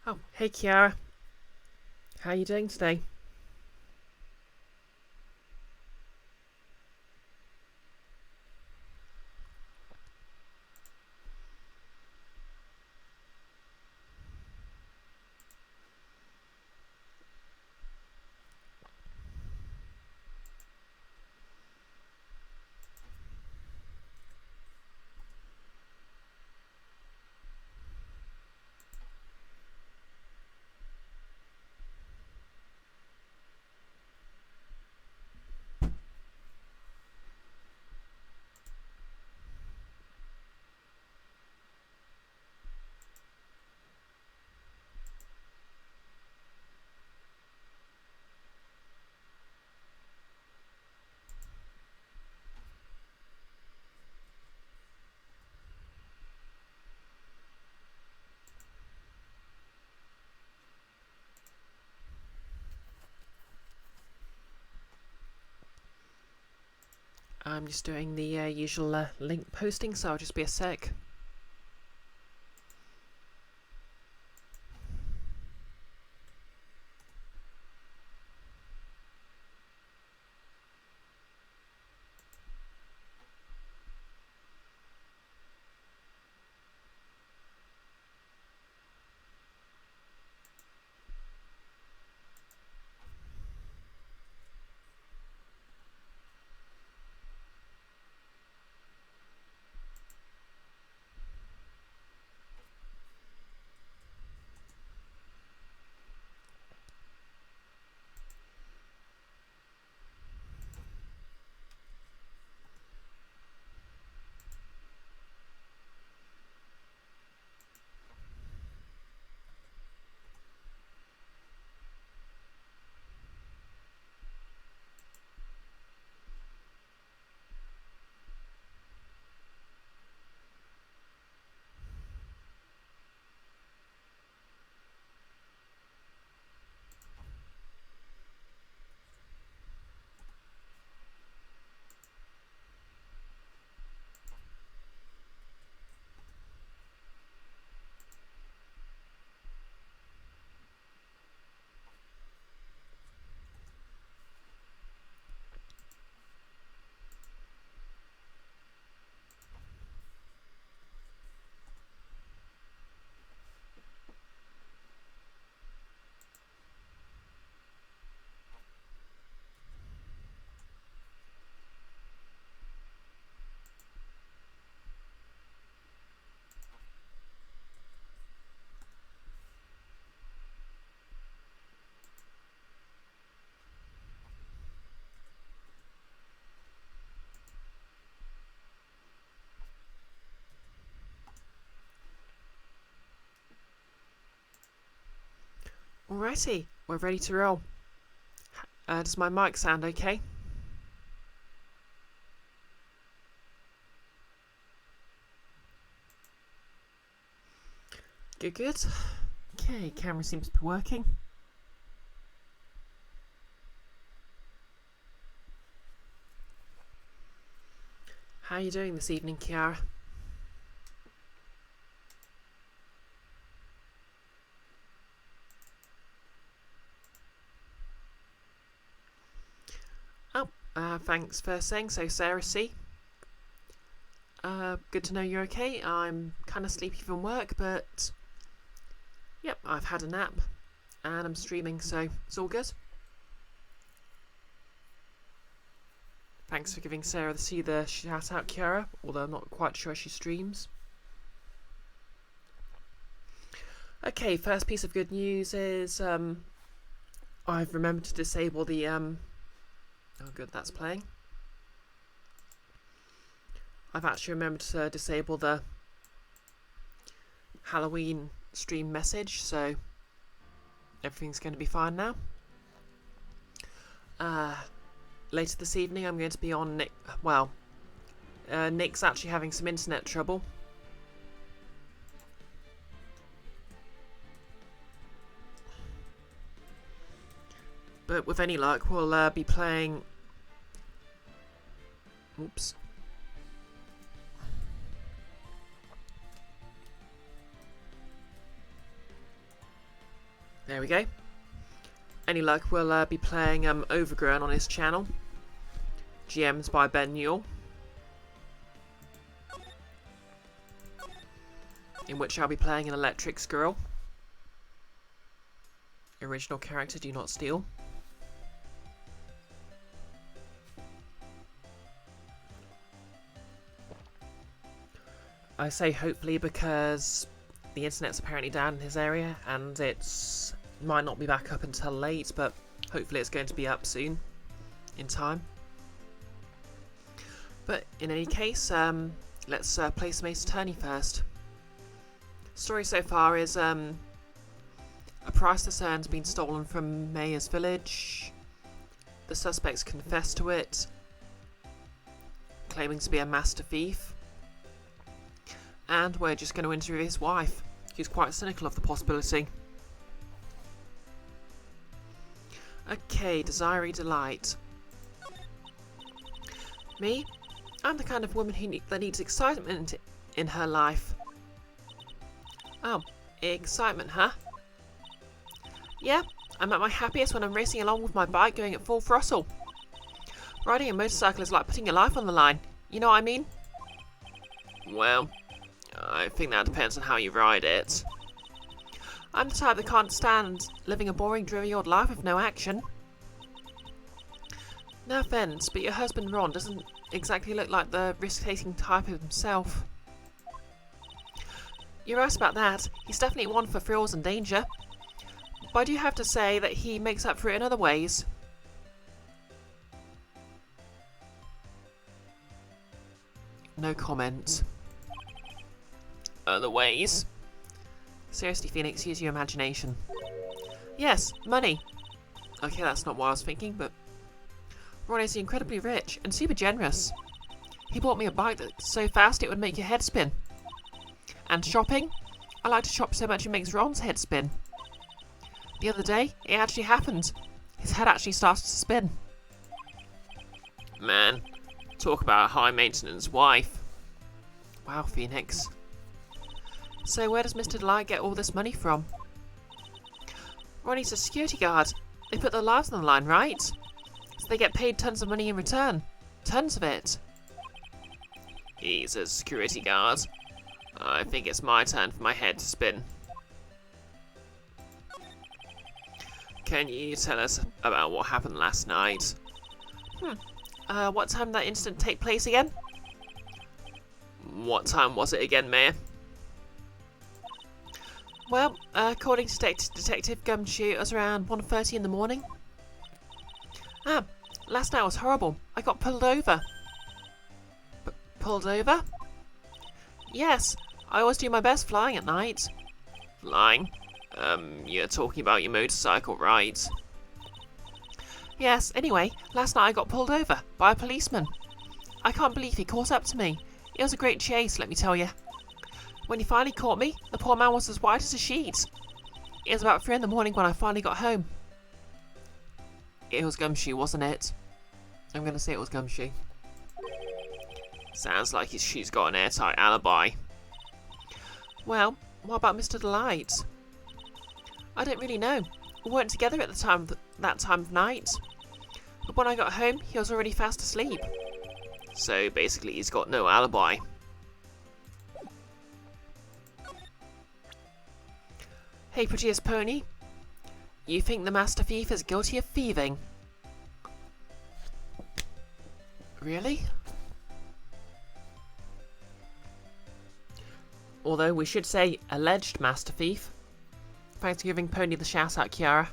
Oh, hey Kiara. How are you doing today? I'm just doing the usual link posting, so I'll just be a sec. Alrighty, we're ready to roll. Does my mic sound okay? Good, good. Okay, camera seems to be working. How are you doing this evening, Kiara? Oh, thanks for saying so, Sarah C. Good to know you're okay. I'm kind of sleepy from work, but yep, I've had a nap and I'm streaming, so it's all good. Thanks for giving Sarah the shout out, Kiara, although I'm not quite sure she streams. Okay, first piece of good news is I've remembered to disable the oh good, that's playing. I've actually remembered to disable the Halloween stream message, so everything's going to be fine now. Later this evening I'm going to be on Nick. Well, Nick's actually having some internet trouble. But with any luck, we'll be playing. Oops. There we go. Any luck, we'll be playing Overgrown on his channel. GMs by Ben Newell. In which I'll be playing an electric squirrel. Original character, do not steal. I say hopefully because the internet's apparently down in his area and it might not be back up until late, but hopefully it's going to be up soon in time. But in any case, let's play some Ace Attorney first. Story so far is a priceless urn's been stolen from Mayor's village. The suspects confess to it, claiming to be a master thief. And we're just going to interview his wife, who's quite cynical of the possibility. Okay, Desiree Delight. Me? I'm the kind of woman that needs excitement in her life. Oh, excitement, huh? Yeah, I'm at my happiest when I'm racing along with my bike going at full throttle. Riding a motorcycle is like putting your life on the line, you know what I mean? Well, I think that depends on how you ride it. I'm the type that can't stand living a boring, dreary old life with no action. No offence, but your husband Ron doesn't exactly look like the risk-taking type of himself. You're right about that. He's definitely one for thrills and danger. But I do have to say that he makes up for it in other ways. No comment. Other ways? Seriously, Phoenix, use your imagination. Yes, money. Okay, that's not what I was thinking, but Ron is incredibly rich and super generous. He bought me a bike that's so fast it would make your head spin. And shopping? I like to shop so much it makes Ron's head spin. The other day, it actually happened. His head actually started to spin. Man, talk about a high-maintenance wife. Wow, Phoenix. So where does Mr. Delight get all this money from? Ronnie's a security guard. They put their lives on the line, right? So they get paid tons of money in return. Tons of it. He's a security guard. I think it's my turn for my head to spin. Can you tell us about what happened last night? What time did that incident take place again? What time was it again, Mayor? Well, according to Detective Gumshoe, it was around 1:30 in the morning. Last night was horrible. I got pulled over. Pulled over? Yes, I always do my best flying at night. Flying? You're talking about your motorcycle, right? Yes, anyway, last night I got pulled over by a policeman. I can't believe he caught up to me. It was a great chase, let me tell you. When he finally caught me, the poor man was as white as a sheet. It was about 3 in the morning when I finally got home. It was Gumshoe, wasn't it? I'm going to say it was Gumshoe. Sounds like she's got an airtight alibi. Well, what about Mr. Delight? I don't really know. We weren't together at that time of night. But when I got home, he was already fast asleep. So basically he's got no alibi. Hey, prettiest pony. You think the master thief is guilty of thieving? Really? Although we should say alleged master thief. Thanks for giving Pony the shout out, Kiara.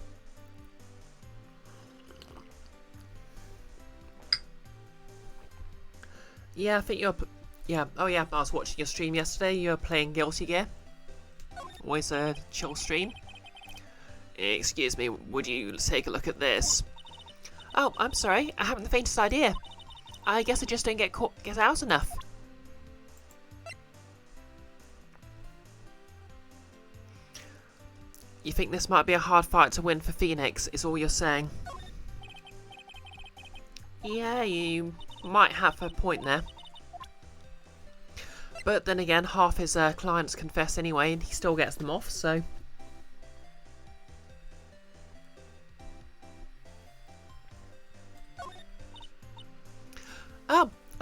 Yeah, I think you're... Yeah, oh yeah, I was watching your stream yesterday. You were playing Guilty Gear. Always a chill stream. Excuse me, would you take a look at this? Oh, I'm sorry, I haven't the faintest idea. I guess I just don't get out enough. You think this might be a hard fight to win for Phoenix, is all you're saying? Yeah, you might have a point there. But then again, half his clients confess anyway, and he still gets them off, so...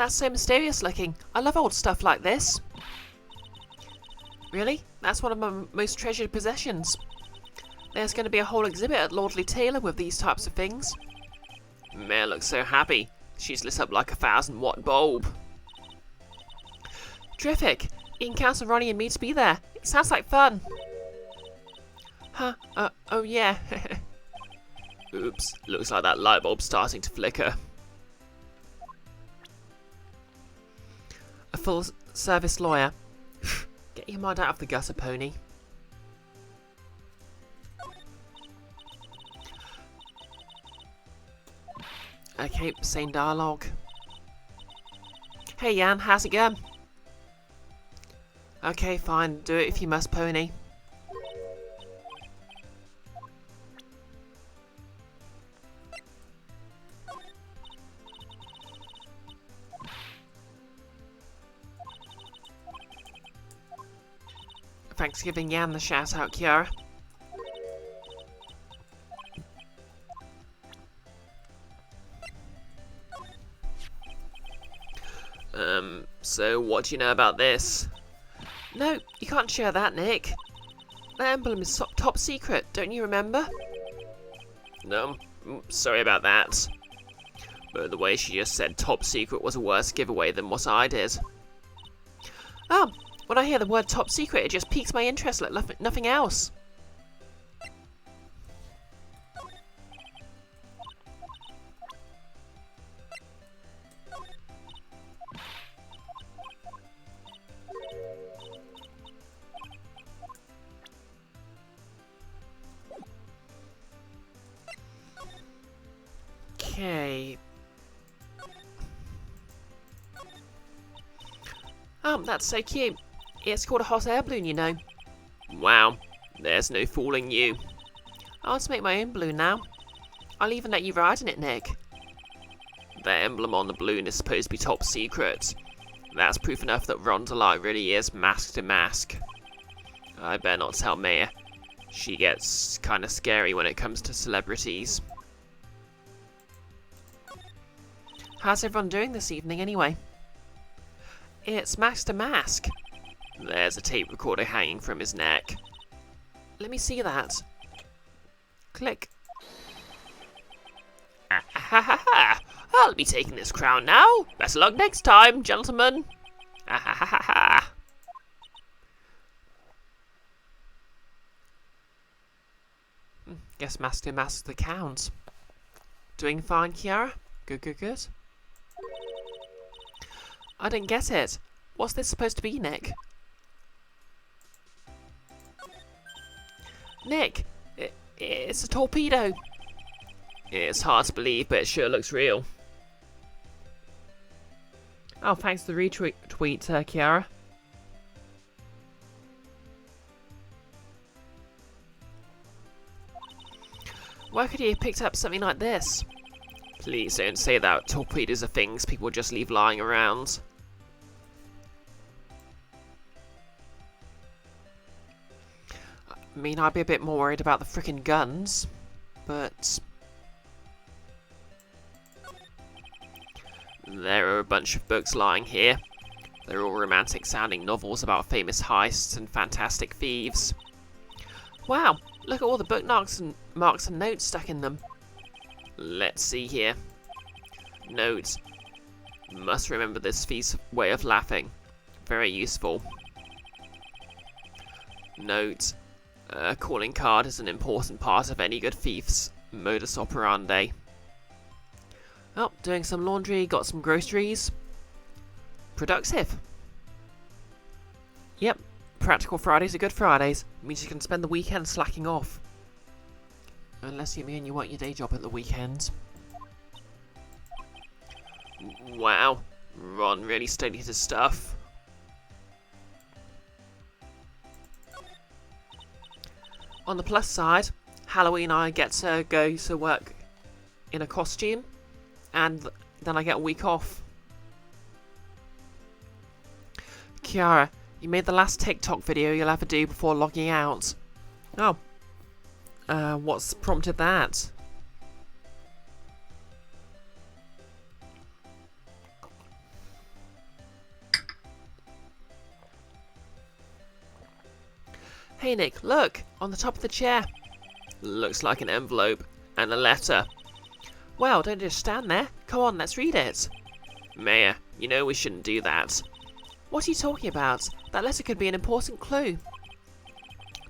That's so mysterious looking. I love old stuff like this. Really? That's one of my most treasured possessions. There's going to be a whole exhibit at Lordly Taylor with these types of things. Mare looks so happy. She's lit up like a 1,000-watt bulb. Terrific. You can count on Ronnie and me to be there. It sounds like fun. Huh? Oh yeah. Oops. Looks like that light bulb's starting to flicker. A full-service lawyer. Get your mind out of the gutter, pony. Okay, same dialogue. Hey Jan, how's it going? Okay, fine. Do it if you must, pony. Thanks for giving Jan the shout out, Kiara. So what do you know about this? No, you can't share that, Nick. The emblem is top secret, don't you remember? No, sorry about that. But the way she just said top secret was a worse giveaway than what I did. Oh, when I hear the word top secret, it just piques my interest like nothing else. Okay. That's so cute. It's called a hot air balloon, you know. Wow, there's no fooling you. I'll just make my own balloon now. I'll even let you ride in it, Nick. The emblem on the balloon is supposed to be top secret. That's proof enough that Rondelai really is mask to mask. I better not tell Maya. She gets kind of scary when it comes to celebrities. How's everyone doing this evening anyway? It's mask to mask. There's a tape recorder hanging from his neck. Let me see that. Click. Ah, ha, ha, ha. I'll be taking this crown now. Better luck next time, gentlemen. Ah, ha, ha, ha, ha. Guess mask to mask the count. Doing fine, Kiara? Good, good, good. I didn't get it. What's this supposed to be, Nick? Nick, it's a torpedo. It's hard to believe, but it sure looks real. Oh, thanks for the retweet, Kiara. Why could he have picked up something like this? Please don't say that. Torpedoes are things people just leave lying around. I mean, I'd be a bit more worried about the frickin' guns, but... There are a bunch of books lying here. They're all romantic-sounding novels about famous heists and fantastic thieves. Wow, look at all the bookmarks and notes stuck in them. Let's see here. Note. Must remember this thief's way of laughing. Very useful. Note. A calling card is an important part of any good thief's modus operandi. Oh, doing some laundry, got some groceries. Productive. Yep, practical Fridays are good Fridays. Means you can spend the weekend slacking off. Unless you mean you want your day job at the weekends. Wow, Ron really studied his stuff. On the plus side, Halloween I get to go to work in a costume, and then I get a week off. Kiara, you made the last TikTok video you'll ever do before logging out. Oh. What's prompted that? Hey Nick, look! On the top of the chair. Looks like an envelope and a letter. Well, don't just stand there. Come on, let's read it. Mayor, you know we shouldn't do that. What are you talking about? That letter could be an important clue.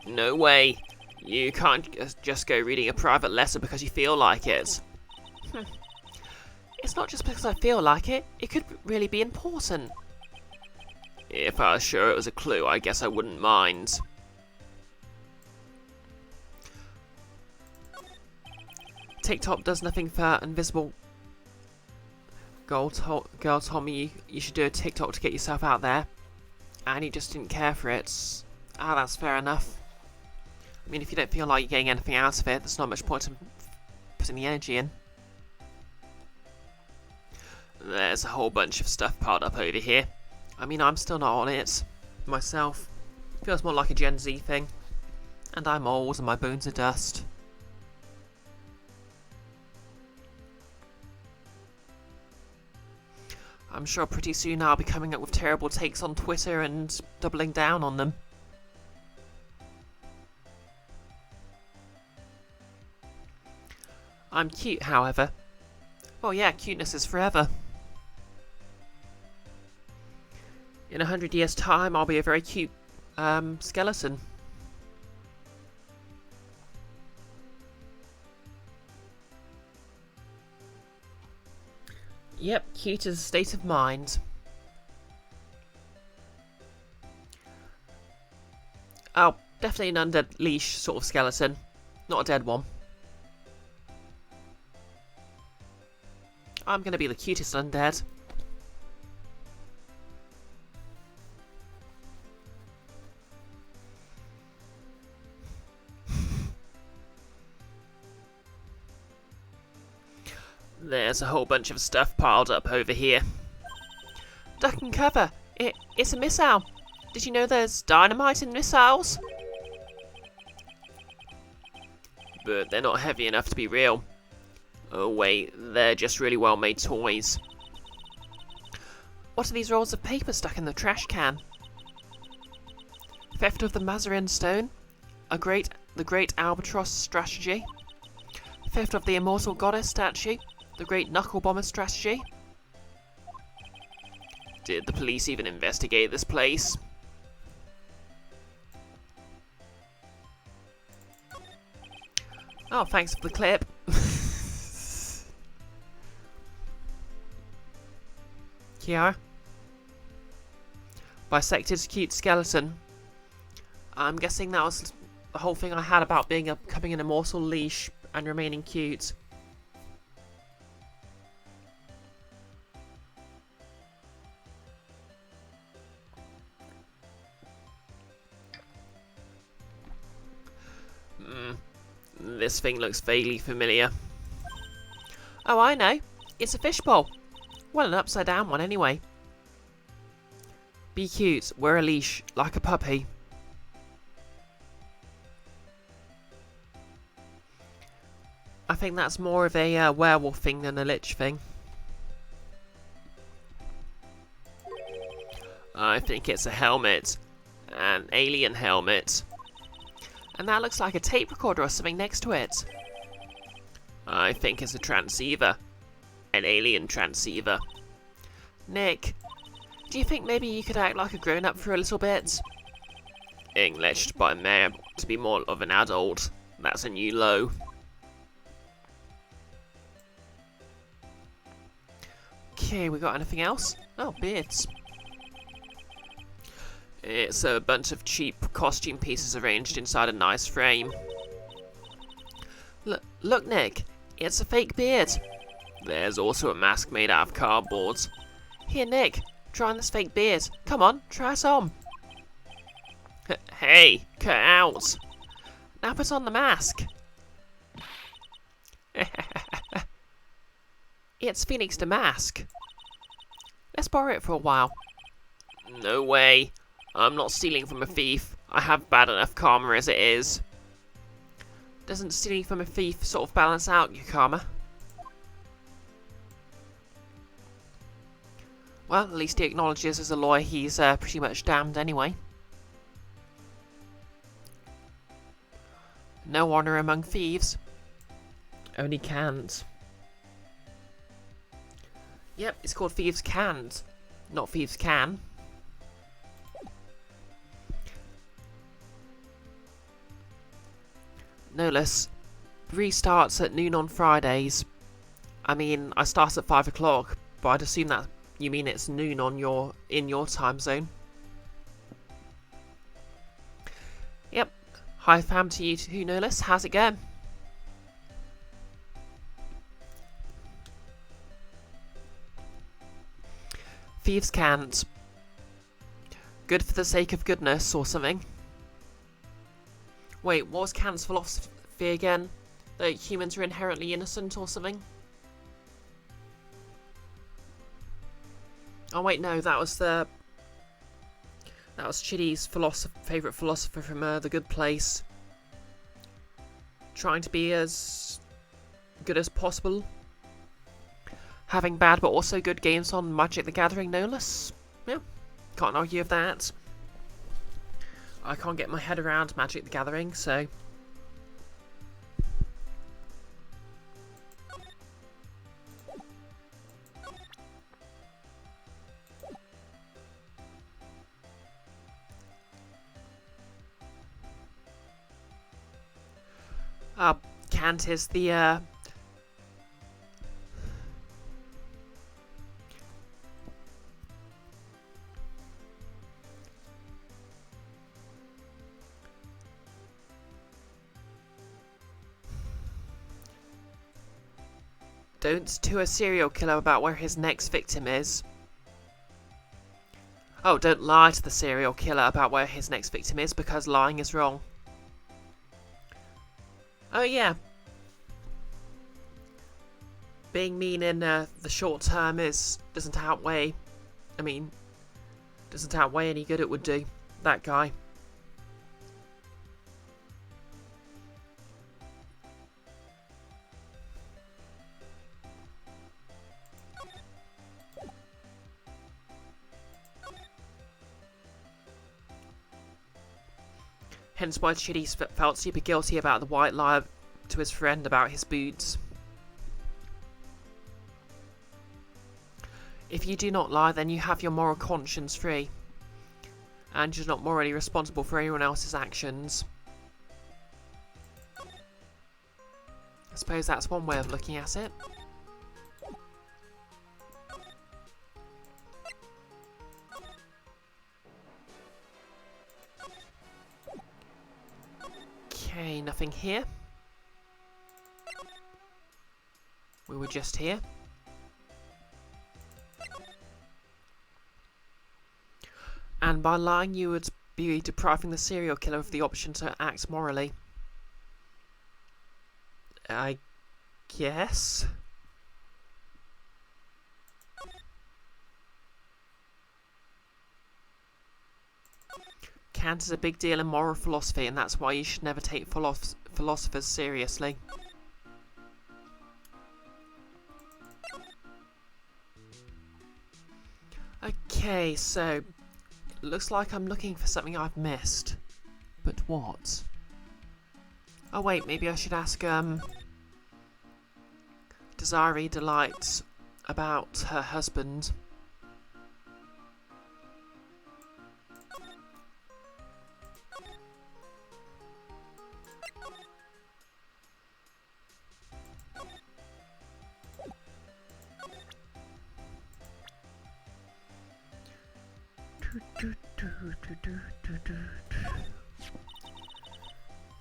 No way. You can't just go reading a private letter because you feel like it. It's not just because I feel like it. It could really be important. If I was sure it was a clue, I guess I wouldn't mind. TikTok does nothing for invisible. Girl told me you should do a TikTok to get yourself out there. And he just didn't care for it. Ah, that's fair enough. I mean, if you don't feel like you're getting anything out of it, there's not much point in putting the energy in. There's a whole bunch of stuff piled up over here. I mean, I'm still not on it myself. Feels more like a Gen Z thing. And I'm old and my bones are dust. I'm sure pretty soon I'll be coming up with terrible takes on Twitter and doubling down on them. I'm cute, however. Well, yeah, cuteness is forever. In 100 years' time, I'll be a very cute skeleton. Yep, cute is a state of mind. Oh, definitely an undead leash sort of skeleton. Not a dead one. I'm gonna be the cutest undead. There's a whole bunch of stuff piled up over here. Duck and cover. It's a missile. Did you know there's dynamite in missiles? But they're not heavy enough to be real. Oh wait, they're just really well made toys. What are these rolls of paper stuck in the trash can? Theft of the Mazarin Stone? The Great Albatross Strategy? Theft of the Immortal Goddess Statue? The Great Knuckle Bomber Strategy? Did the police even investigate this place? Oh, thanks for the clip. Kiara? Bisected cute skeleton. I'm guessing that was the whole thing I had about becoming an immortal leash and remaining cute. This thing looks vaguely familiar. Oh, I know. It's a fishbowl. Well, an upside down one anyway. Be cute, wear a leash, like a puppy. I think that's more of a werewolf thing than a lich thing. I think it's a helmet. An alien helmet. And that looks like a tape recorder or something next to it. I think it's a transceiver. An alien transceiver. Nick, do you think maybe you could act like a grown-up for a little bit? English'd by Mayor to be more of an adult. That's a new low. Okay, we got anything else? Oh, beards. It's a bunch of cheap costume pieces arranged inside a nice frame. Look, Nick, it's a fake beard. There's also a mask made out of cardboard. Here, Nick, try on this fake beard. Come on, try it on. Hey, cut out. Now put on the mask. It's Phoenix the Mask. Let's borrow it for a while. No way. I'm not stealing from a thief. I have bad enough karma as it is. Doesn't stealing from a thief sort of balance out your karma? Well, at least he acknowledges as a lawyer he's pretty much damned anyway. No honour among thieves. Only can't. Yep, it's called Thieves Can't, not Thieves Can. No less. Restarts at noon on Fridays. I mean, I start at 5 o'clock, but I'd assume that you mean it's noon on in your time zone. Yep. Hi fam to you too, no less. How's it going? Thieves can't. Good for the sake of goodness or something. Wait, what was Kant's philosophy again? That humans are inherently innocent or something? Oh wait, no, that was Chitty's favourite philosopher from The Good Place. Trying to be as good as possible. Having bad but also good games on Magic the Gathering, no less. Yeah, can't argue with that. I can't get my head around Magic the Gathering, so... Kant is the, Don't to a serial killer about where his next victim is. Oh, don't lie to the serial killer about where his next victim is, because lying is wrong. Oh yeah. Being mean in the short term doesn't outweigh any good it would do. That guy. Hence why Chitty felt super guilty about the white lie to his friend about his boots. If you do not lie, then you have your moral conscience free. And you're not morally responsible for anyone else's actions. I suppose that's one way of looking at it. Okay, nothing here. We were just here. And by lying, you would be depriving the serial killer of the option to act morally. I guess. Kant is a big deal in moral philosophy, and that's why you should never take philosophers seriously. Okay, so looks like I'm looking for something I've missed. But what? Oh wait, maybe I should ask Desiree Delight about her husband.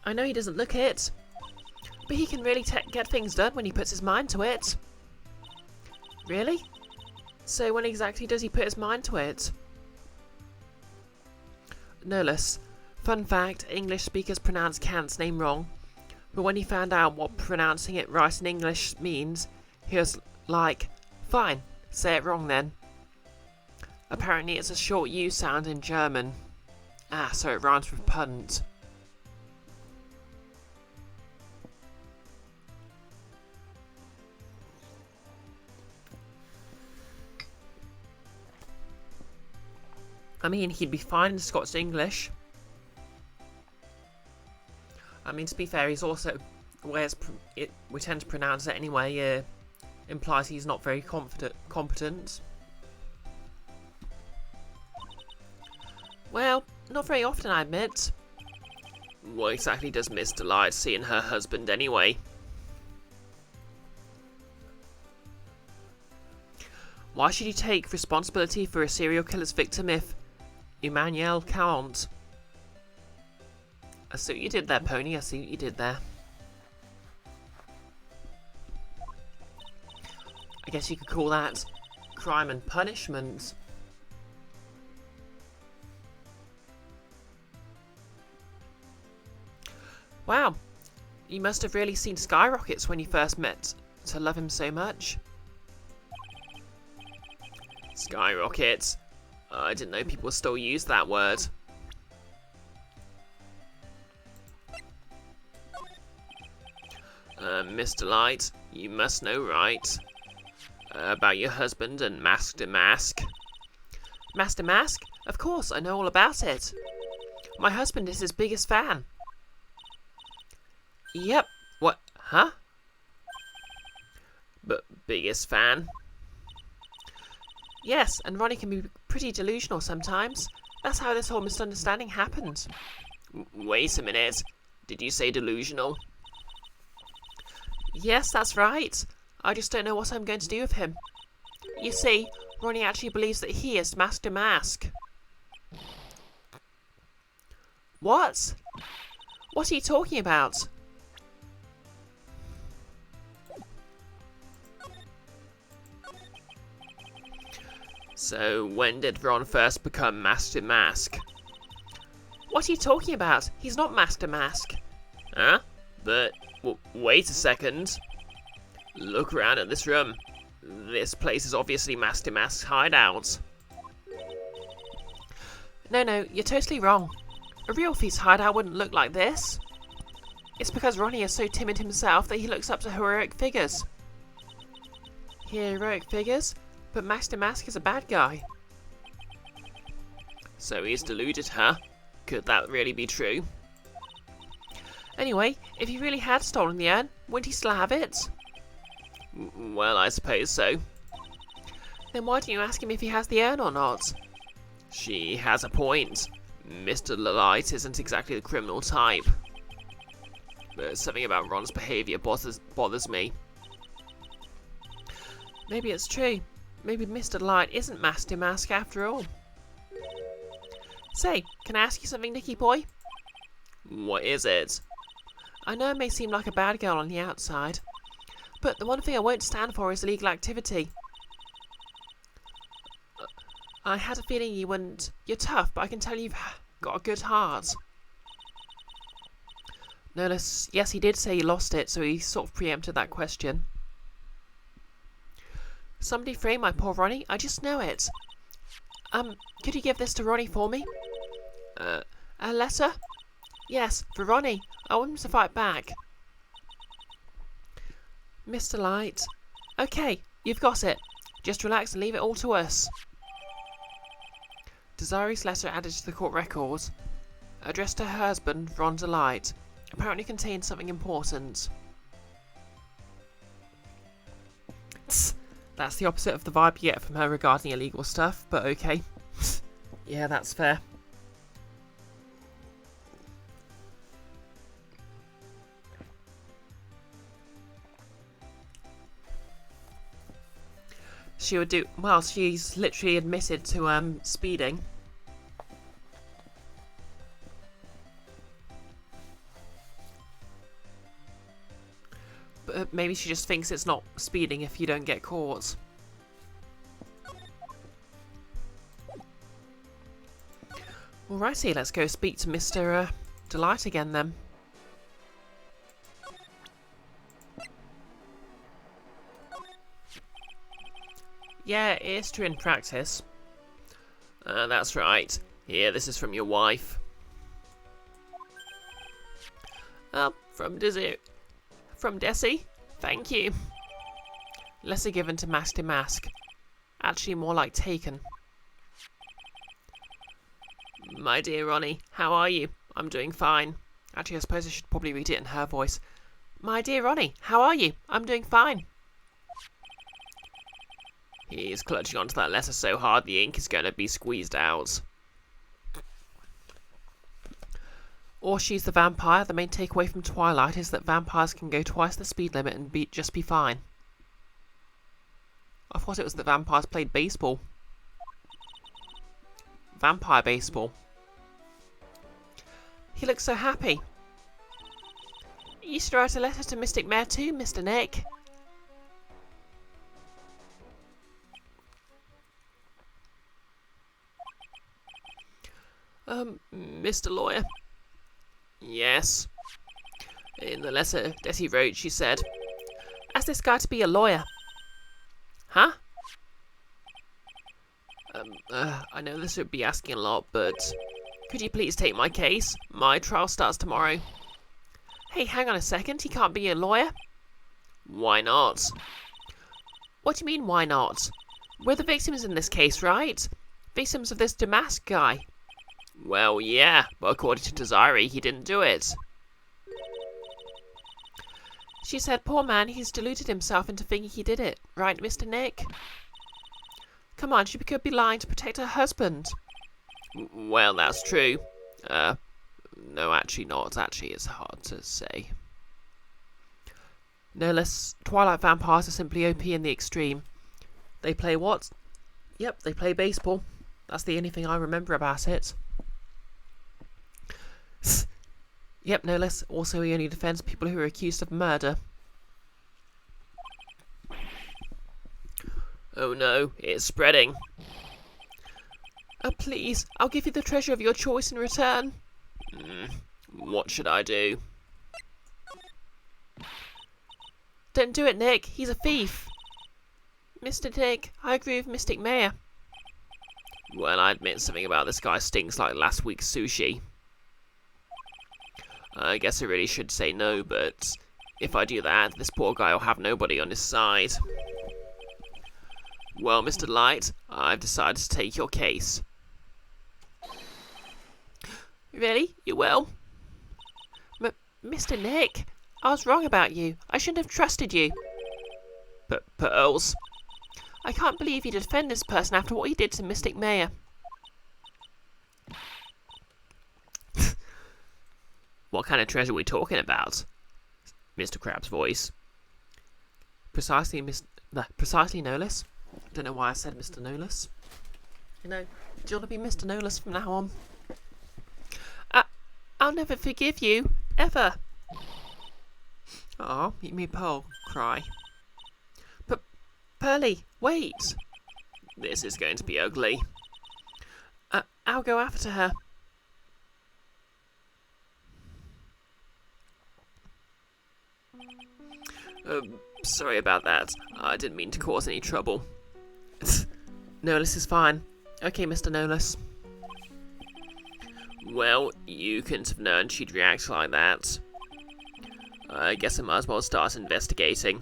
I know he doesn't look it, but he can really get things done when he puts his mind to it. Really? So when exactly does he put his mind to it? No less. Fun fact, English speakers pronounce Kant's name wrong, but when he found out what pronouncing it right in English means, he was like, fine, say it wrong then. Apparently it's a short U sound in German. Ah, so it rhymes with punt. I mean, he'd be fine in Scots English. I mean, to be fair, he's also, whereas we tend to pronounce it anyway, implies he's not very competent. Well, not very often, I admit. What exactly does Miss Delight see in her husband anyway? Why should you take responsibility for a serial killer's victim if Emmanuel can't? I see what you did there, Pony. I see what you did there. I guess you could call that crime and punishment. Wow, you must have really seen skyrockets when you first met to love him so much. Skyrockets? I didn't know people still use that word. Miss Delight, you must know, right? About your husband and Master Mask. Master Mask? Of course, I know all about it. My husband is his biggest fan. Yep. What? Huh? But biggest fan? Yes, and Ronnie can be pretty delusional sometimes. That's how this whole misunderstanding happened. Wait a minute. Did you say delusional? Yes, that's right. I just don't know what I'm going to do with him. You see, Ronnie actually believes that he is Master Mask. What? What are you talking about? So, when did Ron first become Master Mask? What are you talking about? He's not Master Mask. Huh? But, wait a second. Look around at this room. This place is obviously Master Mask's hideout. No, you're totally wrong. A real thief's hideout wouldn't look like this. It's because Ronnie is so timid himself that he looks up to heroic figures. Heroic figures? But Master Mask is a bad guy. So he's deluded her? Could that really be true? Anyway, if he really had stolen the urn, wouldn't he still have it? Well, I suppose so. Then why don't you ask him if he has the urn or not? She has a point. Mr. Delight isn't exactly the criminal type. But something about Ron's behaviour bothers me. Maybe it's true. Maybe Mr. Delight isn't Master Mask after all. Say, can I ask you something, Nicky boy? What is it? I know I may seem like a bad girl on the outside, but the one thing I won't stand for is illegal activity. I had a feeling you wouldn't. You're tough, but I can tell you've got a good heart. No, yes, he did say he lost it, so he sort of preempted that question. Somebody frame my poor Ronnie, I just know it. Could you give this to Ronnie for me? A letter? Yes, for Ronnie. I want him to fight back. Mr. Light. Okay, you've got it. Just relax and leave it all to us. Desirie's letter added to the court records. Addressed to her husband, Ron Delight. Apparently contained something important. Tss. That's the opposite of the vibe you get from her regarding illegal stuff, but okay. Yeah, that's fair. She would do well. She's literally admitted to speeding. But maybe she just thinks it's not speeding if you don't get caught. Alrighty, let's go speak to Mr. Delight again then. Yeah, it is true in practice. That's right. Here, this is from your wife. From Desi? Thank you. Lesser given to Master Mask. Actually more like taken. My dear Ronnie, how are you? I'm doing fine. Actually, I suppose I should probably read it in her voice. My dear Ronnie, how are you? I'm doing fine. He's clutching onto that letter so hard the ink is going to be squeezed out. Or she's the vampire. The main takeaway from Twilight is that vampires can go twice the speed limit and just be fine. I thought it was that vampires played baseball. Vampire baseball. He looks so happy. You should write a letter to Mystic Mare too, Mr. Nick. Mr. Lawyer? Yes. In the letter Desi wrote, she said, Ask this guy to be a lawyer. Huh? I know this would be asking a lot, but could you please take my case? My trial starts tomorrow. Hey, hang on a second. He can't be a lawyer. Why not? What do you mean, why not? We're the victims in this case, right? Victims of this Damask guy. Well, yeah, but according to Desiree, he didn't do it. She said, poor man, he's deluded himself into thinking he did it. Right, Mr. Nick? Come on, she could be lying to protect her husband. Well, that's true. No, actually not. Actually, it's hard to say. No less, Twilight vampires are simply OP in the extreme. They play what? Yep, they play baseball. That's the only thing I remember about it. Yep, no less. Also, he only defends people who are accused of murder. Oh no, it's spreading. Oh, please, I'll give you the treasure of your choice in return. What should I do? Don't do it, Nick. He's a thief. Mr. Nick, I agree with Mystic Mare. Well, I admit something about this guy stinks like last week's sushi. I guess I really should say no, but if I do that, this poor guy will have nobody on his side. Well, Mr. Light, I've decided to take your case. Really? You will? Mr. Nick, I was wrong about you. I shouldn't have trusted you. But Pearls? I can't believe you defend this person after what he did to Mystic Mare. What kind of treasure are we talking about? Mr. Crab's voice. Precisely, no less. Don't know why I said Mr. Noless. You know, do you want to be Mr. Noless from now on? I'll never forgive you, ever. Oh, make me Pearl cry. But, Pearly, wait. This is going to be ugly. I'll go after her. Sorry about that. I didn't mean to cause any trouble. Noless is fine. Okay, Mr. Noless. Well, you couldn't have known she'd react like that. I guess I might as well start investigating.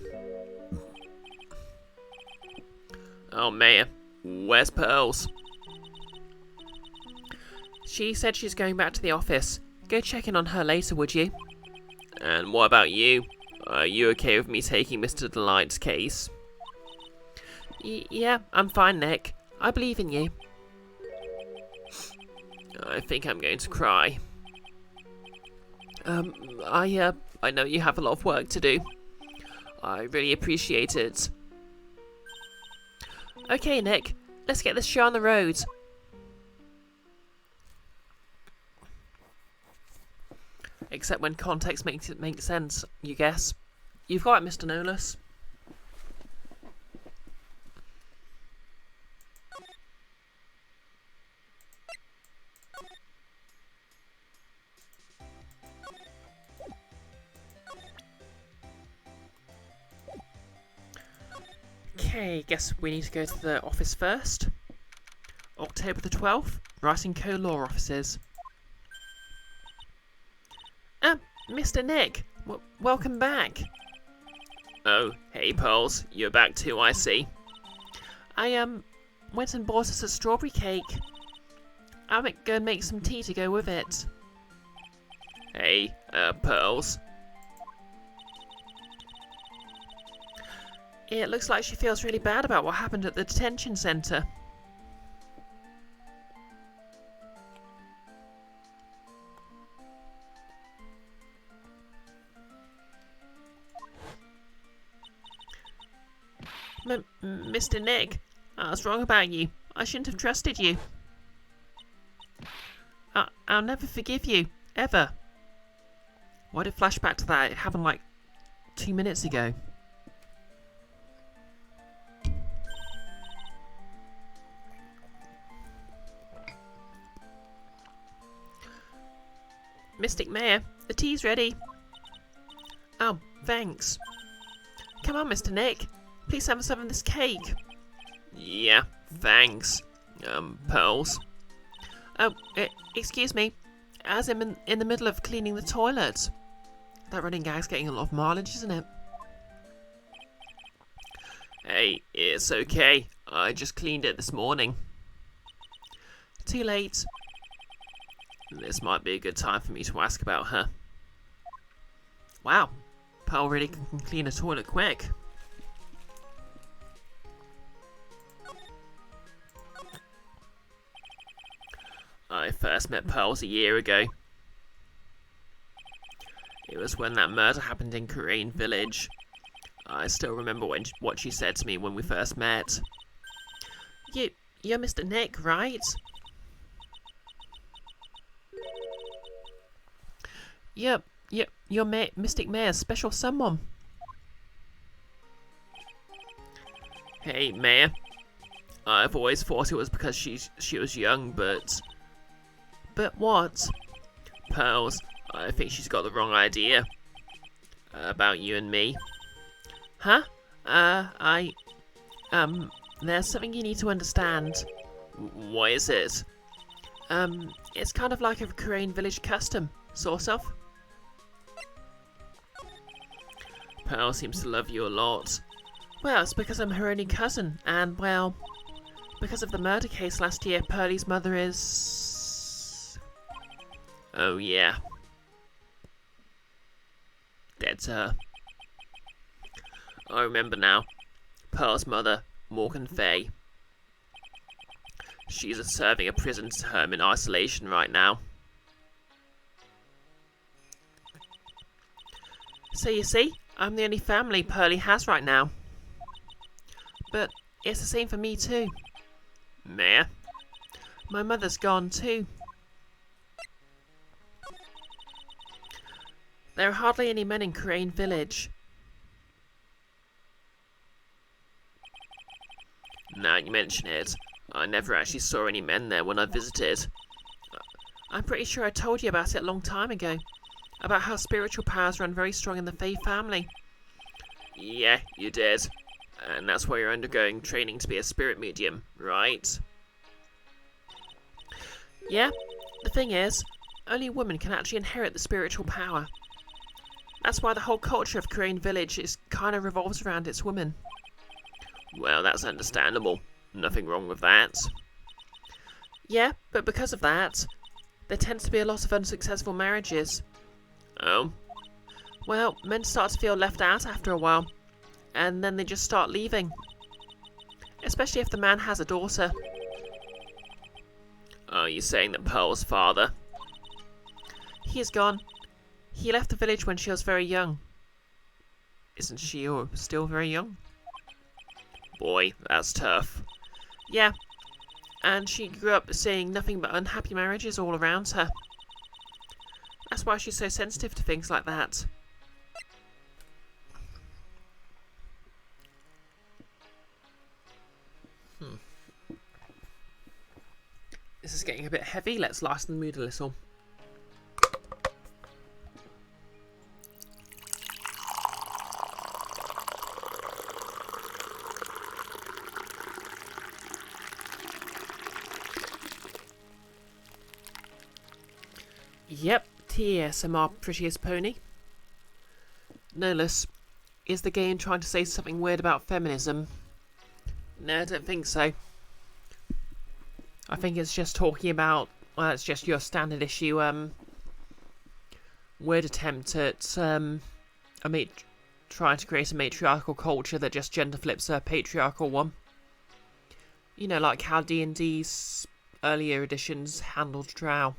Oh, Mayor, where's Pearls? She said she's going back to the office. Go check in on her later, would you? And what about you? Are you okay with me taking Mr. Delight's case? Yeah, I'm fine, Nick. I believe in you. I think I'm going to cry. I know you have a lot of work to do. I really appreciate it. Okay, Nick, let's get this show on the road. Except when context makes it make sense, you guess. You've got it, Mr. Noless. Okay, guess we need to go to the office first. October the 12th, Writing Co. Law Offices. Mr. Nick, welcome back. Oh, hey Pearls, you're back too, I see. I went and bought us a strawberry cake. I'm gonna make some tea to go with it. Hey, Pearls. It looks like she feels really bad about what happened at the detention centre. Mr. Nick, I was wrong about you. I shouldn't have trusted you. I'll never forgive you, ever. Why did it flash back to that? It happened like 2 minutes ago. Mystic Mayor, the tea's ready. Oh, thanks. Come on, Mr. Nick. Please have some of this cake. Yeah, thanks. Pearls. Oh, excuse me. As I'm in the middle of cleaning the toilet. That running gag's getting a lot of mileage, isn't it? Hey, it's okay. I just cleaned it this morning. Too late. This might be a good time for me to ask about her. Wow, Pearl really can clean a toilet quick. I first met Pearls a year ago. It was when that murder happened in Korean Village. I still remember what she said to me when we first met. You're Mr. Nick, right? Yep, you're Mystic Mayor's special someone. Hey, Mayor. I've always thought it was because she was young, but... But what? Pearls, I think she's got the wrong idea. About you and me. Huh? There's something you need to understand. What is it? It's kind of like a Korean village custom, sort of. Pearl seems to love you a lot. Well, it's because I'm her only cousin, and, well, because of the murder case last year, Pearlie's mother is... Oh, yeah. Dead to her. I remember now. Pearl's mother, Morgan Fay. She's serving a prison term in isolation right now. So you see, I'm the only family Pearlie has right now. But it's the same for me too. Mayor? My mother's gone too. There are hardly any men in Korean Village. Now you mention it, I never actually saw any men there when I visited. I'm pretty sure I told you about it a long time ago. About how spiritual powers run very strong in the Fae family. Yeah, you did. And that's why you're undergoing training to be a spirit medium, right? Yeah, the thing is, only a woman can actually inherit the spiritual power. That's why the whole culture of Korean Village kind of revolves around its women. Well, that's understandable. Nothing wrong with that. Yeah, but because of that, there tends to be a lot of unsuccessful marriages. Oh? Well, men start to feel left out after a while, and then they just start leaving. Especially if the man has a daughter. Are you saying that Pearl's father? He is gone. He left the village when she was very young. Isn't she still very young? Boy, that's tough. Yeah, and she grew up seeing nothing but unhappy marriages all around her. That's why she's so sensitive to things like that. This is getting a bit heavy. Let's lighten the mood a little. Yep, TSMR Prettiest Pony. Nolus, is the game trying to say something weird about feminism? No, I don't think so. I think it's just talking about, well, it's just your standard issue, weird attempt at trying to create a matriarchal culture that just gender flips a patriarchal one. You know, like how D&D's earlier editions handled Drow.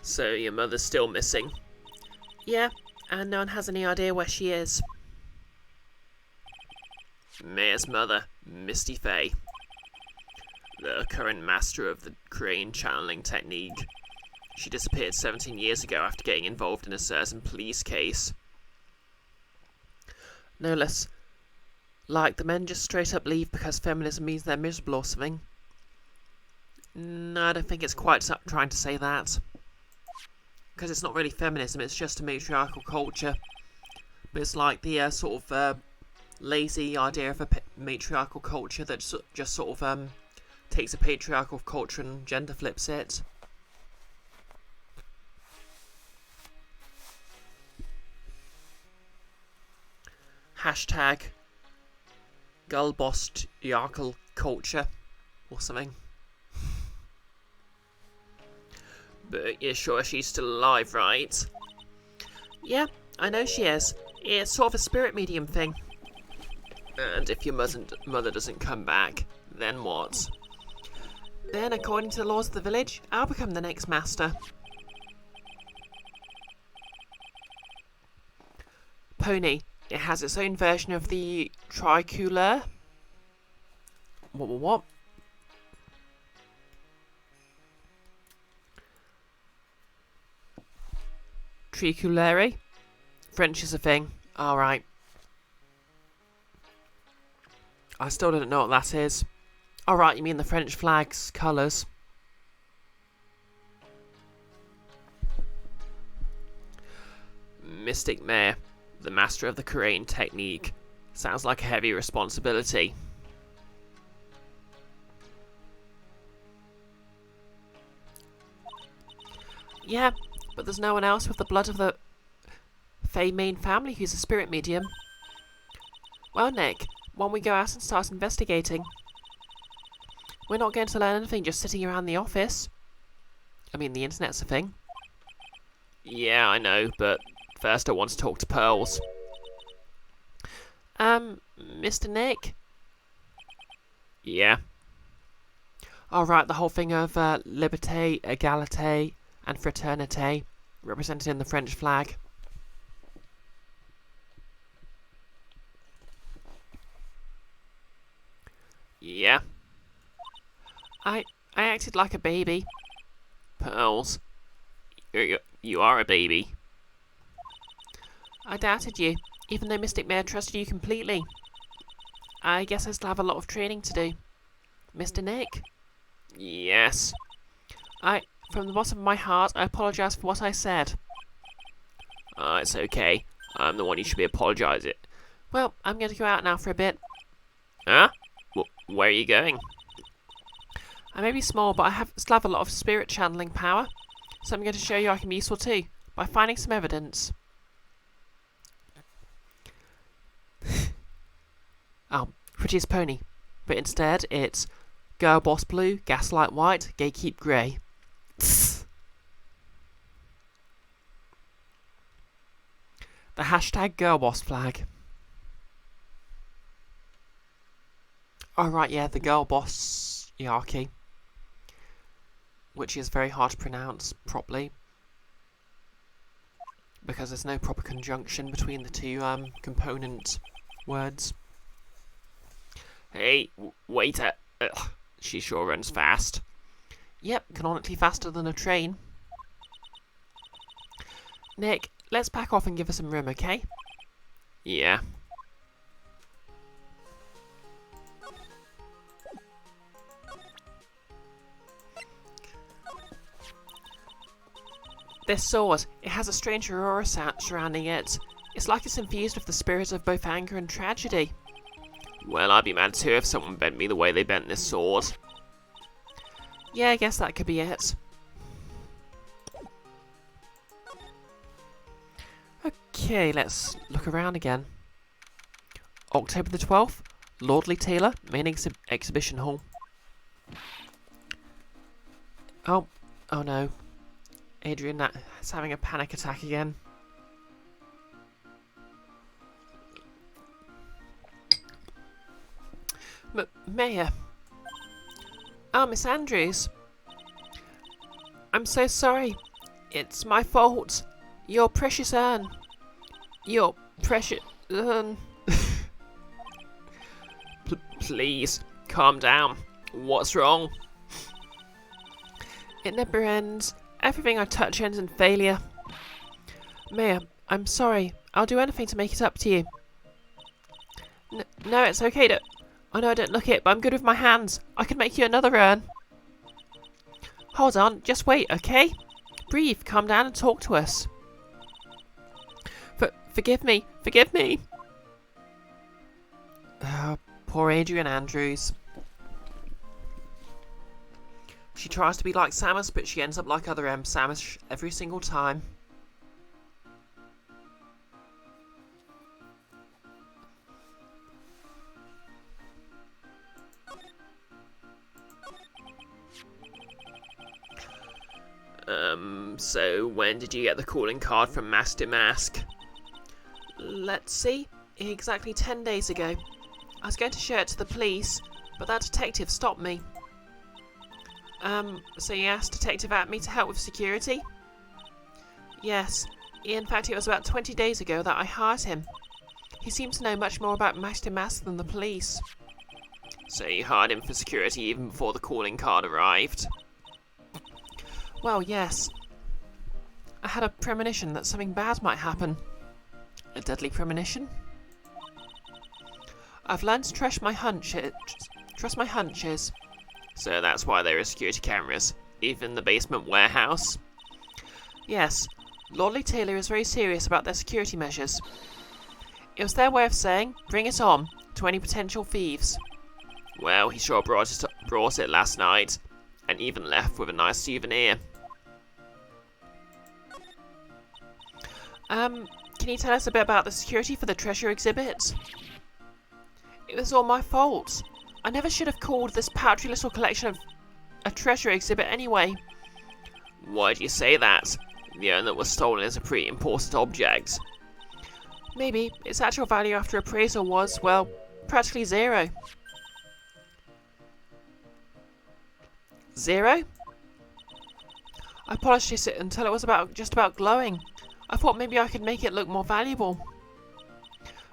So your mother's still missing? Yeah, and no one has any idea where she is. Mayor's mother, Misty Faye, the current master of the crane channeling technique. She disappeared 17 years ago after getting involved in a certain police case. No less like the men just straight up leave because feminism means they're miserable or something. No, I don't think it's quite trying to say that. Because it's not really feminism, it's just a matriarchal culture. But it's like the sort of lazy idea of a matriarchal culture that just sort of takes a patriarchal culture and gender flips it. Hashtag Gulbostriarchal culture or something. But you're sure she's still alive, right? Yeah, I know she is. It's sort of a spirit medium thing. And if your mother doesn't come back, then what? Then, according to the laws of the village, I'll become the next master. Pony. It has its own version of the tricular. What? Triculare? French is a thing. Alright. I still don't know what that is. Alright, you mean the French flag's colours. Mystic Mare, the master of the crane technique. Sounds like a heavy responsibility. Yeah, but there's no one else with the blood of the Faye main family who's a spirit medium. Well, Nick, why don't we go out and start investigating? We're not going to learn anything just sitting around the office. I mean, the internet's a thing. Yeah, I know, but first I want to talk to Pearls. Mr. Nick? Yeah? Alright, the whole thing of liberté, égalité, and fraternité, represented in the French flag. Yeah? I acted like a baby. Pearls, you are a baby. I doubted you, even though Mystic Mare trusted you completely. I guess I still have a lot of training to do. Mr. Nick? Yes? From the bottom of my heart, I apologise for what I said. It's okay. I'm the one you should be apologising. Well, I'm going to go out now for a bit. Huh? Where are you going? I may be small, but I still have a lot of spirit channeling power. So I'm going to show you I can be useful too, by finding some evidence. Prettiest pony. But instead, it's Girl Boss Blue, Gaslight White, Gatekeep Grey. The hashtag Girl Boss flag. Oh right, yeah, the Girl Boss hierarchy. Which is very hard to pronounce properly. Because there's no proper conjunction between the two component words. Hey, waiter. Ugh, she sure runs fast. Yep, canonically faster than a train. Nick, let's back off and give her some room, okay? Yeah. This sword, it has a strange aurora surrounding it. It's like it's infused with the spirit of both anger and tragedy. Well, I'd be mad too if someone bent me the way they bent this sword. Yeah, I guess that could be it. Okay, let's look around again. October the 12th, Lordly Taylor, main exhibition hall. Oh no. Adrian is having a panic attack again. Mayor. Oh, Miss Andrews. I'm so sorry. It's my fault. Your precious urn. Your precious urn. Please, calm down. What's wrong? It never ends. Everything I touch ends in failure. Mayor, I'm sorry. I'll do anything to make it up to you. No, it's okay to... I know I don't look it, but I'm good with my hands. I can make you another urn. Hold on, just wait, okay? Breathe, calm down and talk to us. Forgive me, forgive me. Poor Adrian Andrews. She tries to be like Samus, but she ends up like other Samus every single time. So when did you get the calling card from Master Mask? Let's see. Exactly 10 days ago. I was going to show it to the police, but that detective stopped me. So you asked Detective Atme to help with security? Yes. In fact, it was about 20 days ago that I hired him. He seemed to know much more about Master Mask than the police. So you hired him for security even before the calling card arrived? Well, yes. I had a premonition that something bad might happen. A deadly premonition? I've learned to trust my hunches. So that's why there are security cameras, even in the basement warehouse? Yes. Lordly Taylor is very serious about their security measures. It was their way of saying, bring it on, to any potential thieves. Well, he sure brought it last night, and even left with a nice souvenir. Can you tell us a bit about the security for the treasure exhibit? It was all my fault. I never should have called this paltry little collection a treasure exhibit anyway. Why do you say that? The urn that was stolen is a pretty important object. Maybe its actual value after appraisal was, well, practically zero. Zero? I polished it until it was just about glowing. I thought maybe I could make it look more valuable.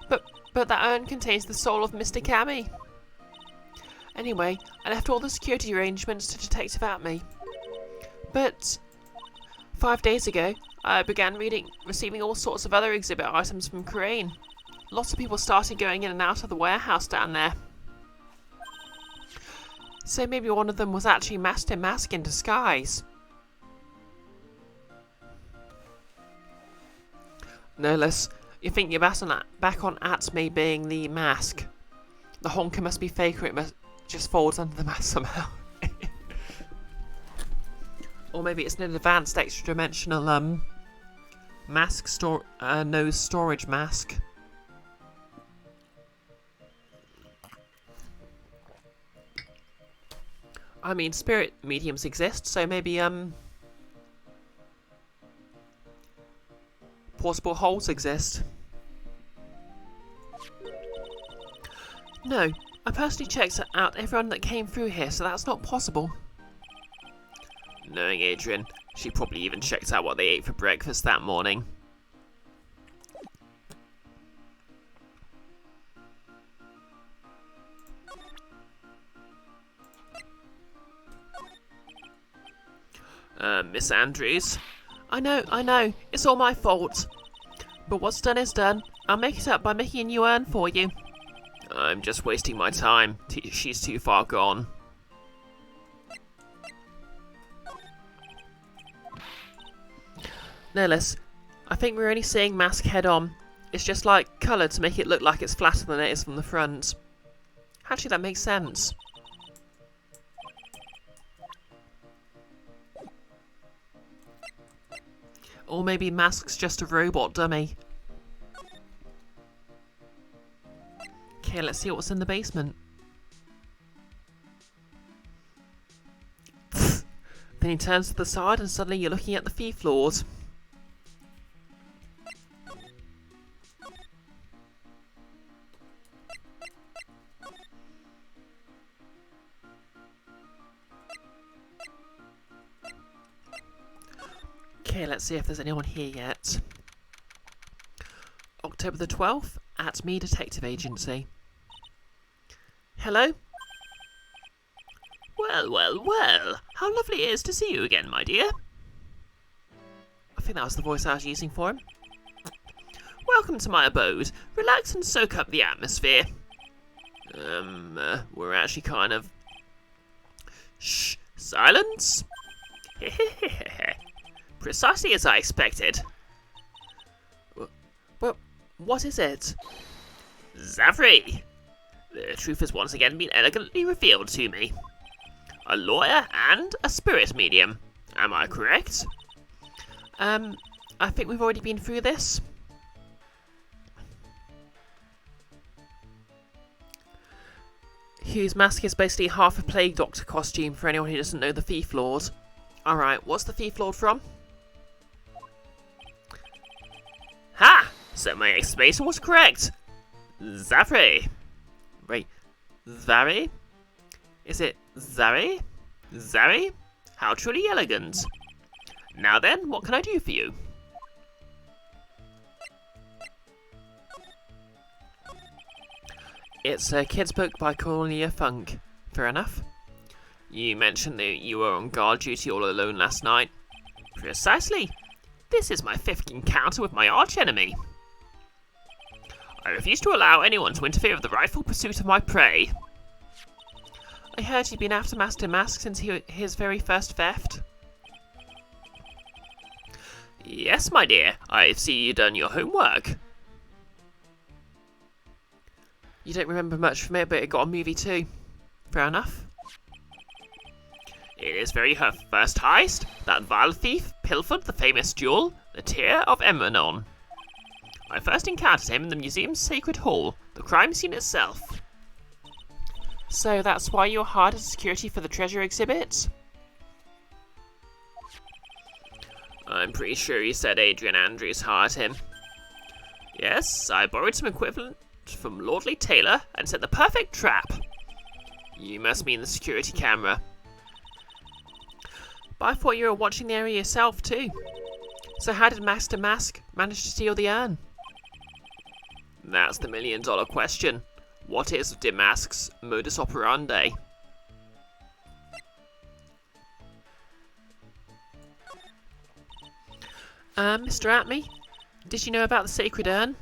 But that urn contains the soul of Mr. Cammy. Anyway, I left all the security arrangements to Detective Atme. But 5 days ago, I began receiving all sorts of other exhibit items from Crane. Lots of people started going in and out of the warehouse down there. So maybe one of them was actually Master Mask in disguise. No less, you think you're back on Atme being the mask. The honker must be fake or it just folds under the mask somehow. Or maybe it's an advanced extra-dimensional mask nose storage mask. I mean, spirit mediums exist, so maybe portable holes exist. No, I personally checked out everyone that came through here, so that's not possible. Knowing Adrian, she probably even checked out what they ate for breakfast that morning. Miss Andrews? I know, it's all my fault. But what's done is done. I'll make it up by making a new urn for you. I'm just wasting my time. She's too far gone. No less. I think we're only seeing Mask head on. It's just like coloured to make it look like it's flatter than it is from the front. Actually, that makes sense. Or maybe Mask's just a robot dummy. Okay, let's see what's in the basement. Then he turns to the side and suddenly you're looking at the thief floors. Okay, let's see if there's anyone here yet. October the 12th, at Me Detective Agency. Hello? Well, well, well. How lovely it is to see you again, my dear. I think that was the voice I was using for him. Welcome to my abode. Relax and soak up the atmosphere. We're actually kind of... Shh, silence. Precisely as I expected. Well, what is it? Zavri. The truth has once again been elegantly revealed to me. A lawyer and a spirit medium. Am I correct? I think we've already been through this. Hugh's mask is basically half a plague doctor costume for anyone who doesn't know the Thief Lord. Alright, what's the Thief Lord from? Ha! So my explanation was correct. Zavri. Wait, Zari? Is it Zari? Zari? How truly elegant. Now then, what can I do for you? It's a kid's book by Cornelia Funk. Fair enough. You mentioned that you were on guard duty all alone last night. Precisely. This is my 5th encounter with my archenemy. I refuse to allow anyone to interfere with the rightful pursuit of my prey. I heard you'd been after Master Mask since his very first theft. Yes, my dear. I see you done your homework. You don't remember much from it, but it got a movie too. Fair enough. It is very her first heist. That vile thief pilfered the famous jewel, the Tear of Emmenon. I first encountered him in the museum's sacred hall, the crime scene itself. So that's why you're hired as security for the treasure exhibit? I'm pretty sure you said Adrian Andrews hired him. Yes, I borrowed some equivalent from Lordly Taylor and set the perfect trap. You must mean the security camera. But I thought you were watching the area yourself too. So how did Master Mask manage to steal the urn? That's the million-dollar question. What is Damask's modus operandi? Mr. Atme, did you know about the sacred urn?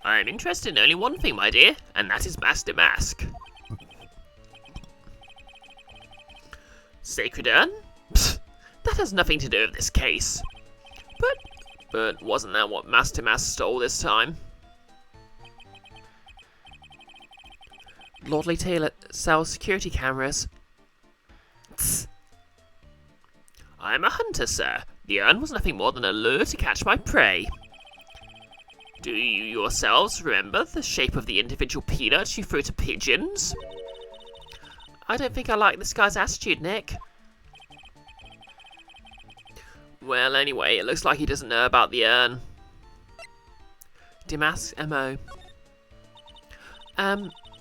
I'm interested in only one thing, my dear, and that is Master Mask. Sacred urn? Psst, that has nothing to do with this case. But wasn't that what Master Mask stole this time? Lordly Taylor sells security cameras. Tss. I'm a hunter, sir. The urn was nothing more than a lure to catch my prey. Do you yourselves remember the shape of the individual peanuts you threw to pigeons? I don't think I like this guy's attitude, Nick. Well, anyway, it looks like he doesn't know about the urn. Damask's MO.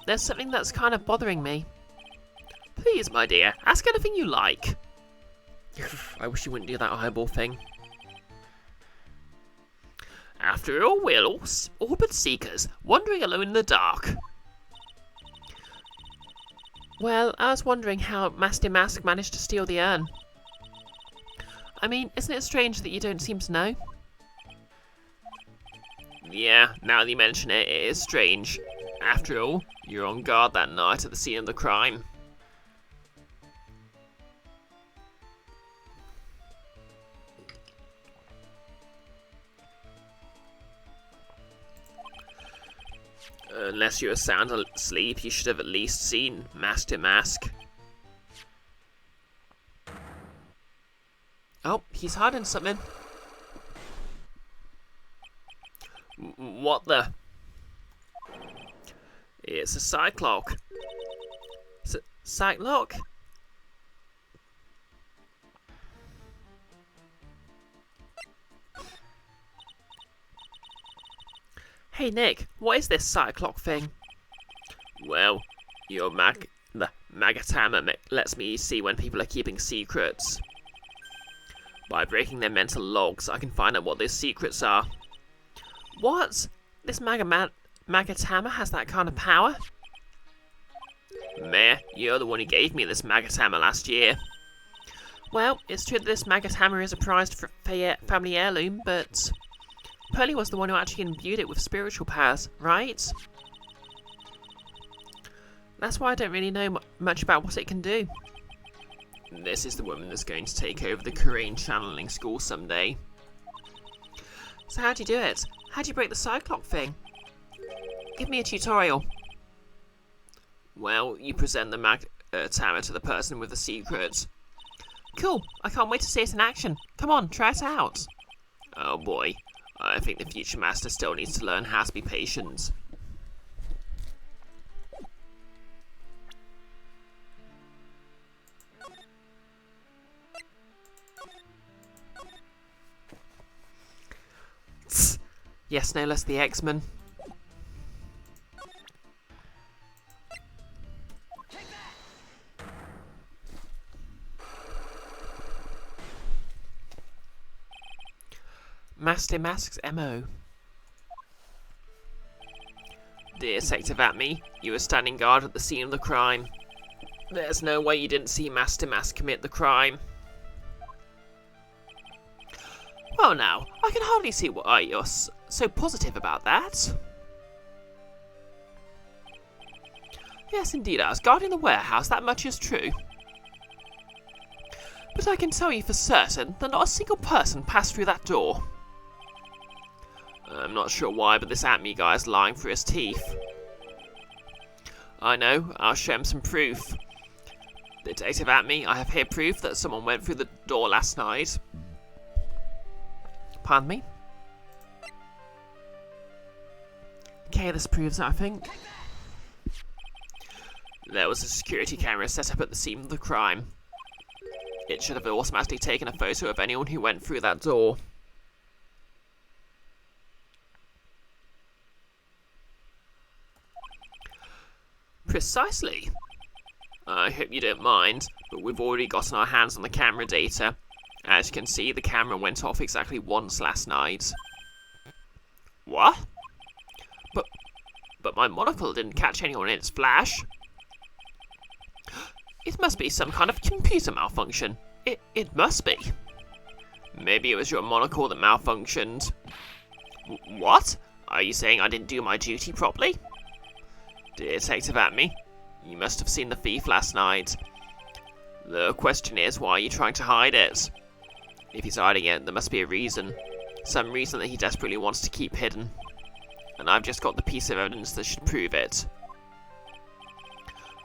There's something that's kind of bothering me. Please, my dear, ask anything you like. I wish you wouldn't do that eyeball thing. After all, we're all but seekers, wandering alone in the dark. Well, I was wondering how Master Mask managed to steal the urn. I mean, isn't it strange that you don't seem to know? Yeah, now that you mention it, it is strange. After all, you were on guard that night at the scene of the crime. Unless you were sound asleep, you should have at least seen Master Mask. Oh, he's hiding something. What the? It's a Cyclock. Cyclock? Hey Nick, what is this Cyclock thing? Well, the Magatama lets me see when people are keeping secrets. By breaking their mental logs, I can find out what those secrets are. What? This Magatama has that kind of power? Mayor, you're the one who gave me this Magatama last year. Well, it's true that this Magatama is a prized family heirloom, but Pearly was the one who actually imbued it with spiritual powers, right? That's why I don't really know much about what it can do. This is the woman that's going to take over the Korean channeling school someday. So how do you do it? How do you break the Cyclock thing? Give me a tutorial. Well, you present the Magatama to the person with the secret. Cool, I can't wait to see it in action. Come on, try it out. Oh boy, I think the future master still needs to learn how to be patient. Yes, no less the X-Men. Master Mask's MO. Detective Atme, you were standing guard at the scene of the crime. There's no way you didn't see Master Mask commit the crime. Well now, I can hardly see why you're so positive about that. Yes, indeed, I was guarding the warehouse, that much is true. But I can tell you for certain that not a single person passed through that door. I'm not sure why, but this Atme guy is lying through his teeth. I know, I'll show him some proof. Detective Atme, I have here proof that someone went through the door last night. Pardon me? Okay, this proves it, I think. There was a security camera set up at the scene of the crime. It should have automatically taken a photo of anyone who went through that door. Precisely. I hope you don't mind, but we've already gotten our hands on the camera data. As you can see, the camera went off exactly once last night. What? But my monocle didn't catch anyone in its flash. It must be some kind of computer malfunction. It must be. Maybe it was your monocle that malfunctioned. What? Are you saying I didn't do my duty properly? Detective Atme, you must have seen the thief last night. The question is, why are you trying to hide it? If he's hiding it, there must be a reason. Some reason that he desperately wants to keep hidden. And I've just got the piece of evidence that should prove it.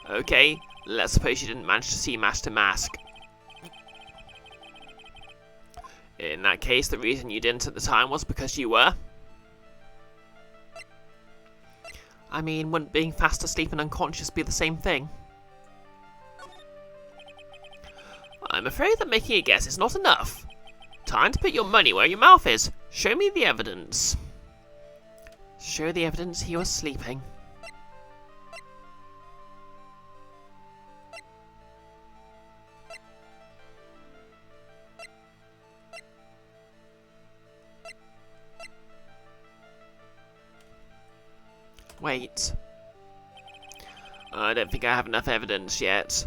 Okay, let's suppose you didn't manage to see Master Mask. In that case, the reason you didn't at the time was because you were? I mean, wouldn't being fast asleep and unconscious be the same thing? I'm afraid that making a guess is not enough. Time to put your money where your mouth is. Show me the evidence. Show the evidence he was sleeping. Wait. I don't think I have enough evidence yet.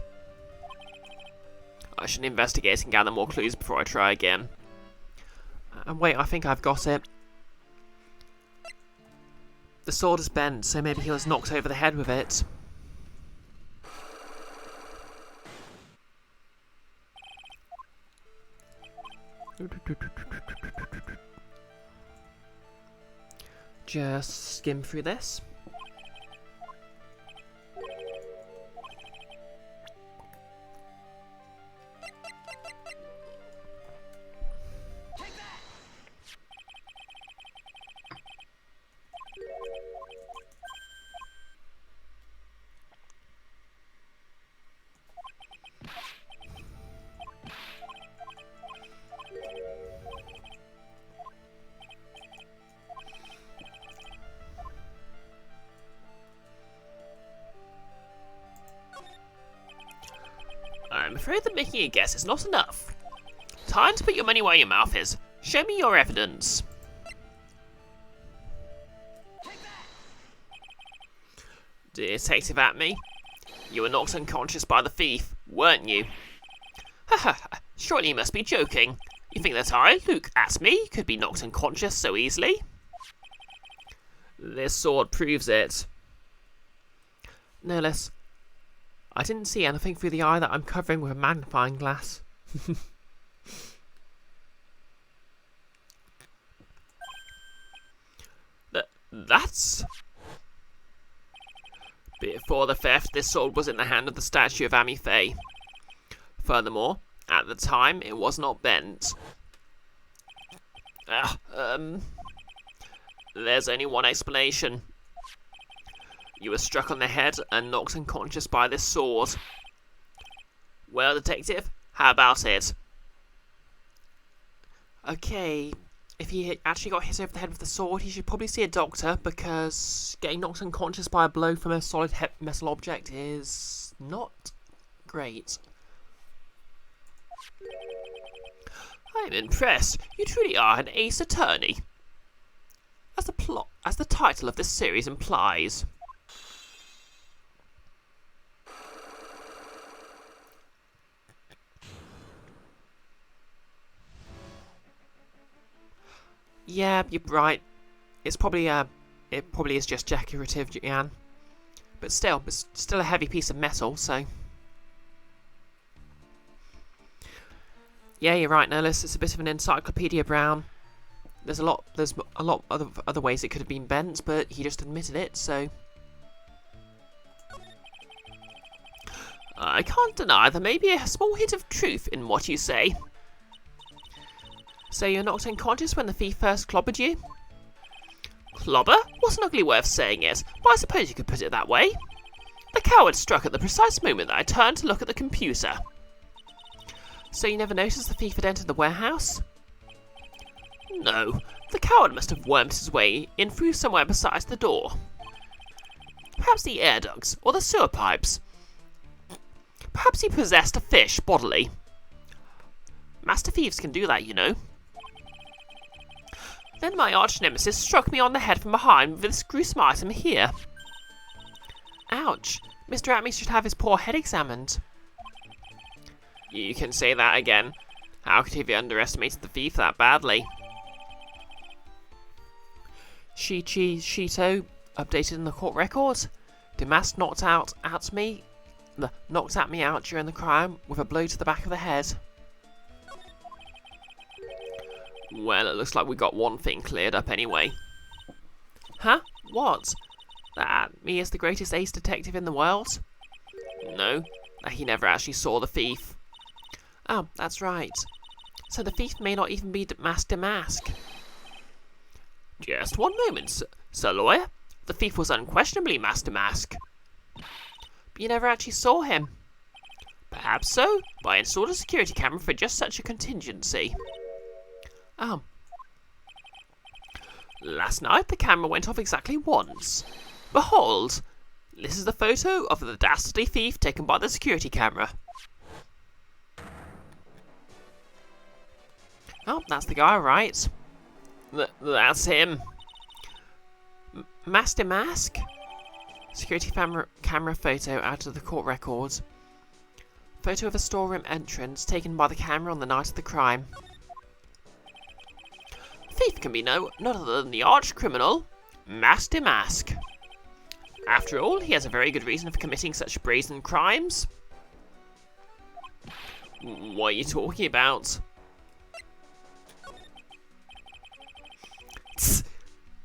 I should investigate and gather more clues before I try again. Wait, I think I've got it. The sword is bent, so maybe he was knocked over the head with it. Just skim through this. I'm afraid that making a guess is not enough. Time to put your money where your mouth is. Show me your evidence. Detective Atme, you were knocked unconscious by the thief, weren't you? Ha ha ha, surely you must be joking. You think that I, Luke Atme, could be knocked unconscious so easily? This sword proves it. No less. I didn't see anything through the eye that I'm covering with a magnifying glass. That's... Before the theft, this sword was in the hand of the statue of Amy Faye. Furthermore, at the time, it was not bent. There's only one explanation. You were struck on the head and knocked unconscious by this sword. Well, Detective, how about it? Okay, if he actually got hit over the head with the sword, he should probably see a doctor, because getting knocked unconscious by a blow from a solid metal object is not great. I'm impressed. You truly are an ace attorney. As the title of this series implies. Yeah, you're right. It's probably it probably is just decorative, Jan. But still, it's still a heavy piece of metal, so. Yeah, you're right, Nellis. It's a bit of an encyclopedia, Brown. There's a lot of other ways it could have been bent, but he just admitted it, so. I can't deny there may be a small hint of truth in what you say. So you're knocked unconscious when the thief first clobbered you? Clobber? What an ugly way of saying it, but I suppose you could put it that way. The coward struck at the precise moment that I turned to look at the computer. So you never noticed the thief had entered the warehouse? No, the coward must have wormed his way in through somewhere besides the door. Perhaps the air ducts, or the sewer pipes. Perhaps he possessed a fish bodily. Master thieves can do that, you know. Then my arch-nemesis struck me on the head from behind with this gruesome item here. Ouch. Mr. Atme should have his poor head examined. You can say that again. How could he have underestimated the thief that badly? Shito, updated in the court records. Damas knocked at me out during the crime with a blow to the back of the head. Well, it looks like we got one thing cleared up anyway. Huh? What? That me is the greatest ace detective in the world? No, that he never actually saw the thief. Oh, that's right. So the thief may not even be Master Mask. Just one moment, Sir Lawyer. The thief was unquestionably Master Mask. But you never actually saw him. Perhaps so, but I installed a security camera for just such a contingency. Oh. Last night the camera went off exactly once. Behold, this is the photo of the dastardly thief taken by the security camera. Oh, that's the guy, right? That's him. Master Mask? Security camera photo out of the court records. Photo of a storeroom entrance taken by the camera on the night of the crime. Thief can be none other than the arch criminal, Master Mask. After all, he has a very good reason for committing such brazen crimes. What are you talking about? Tss.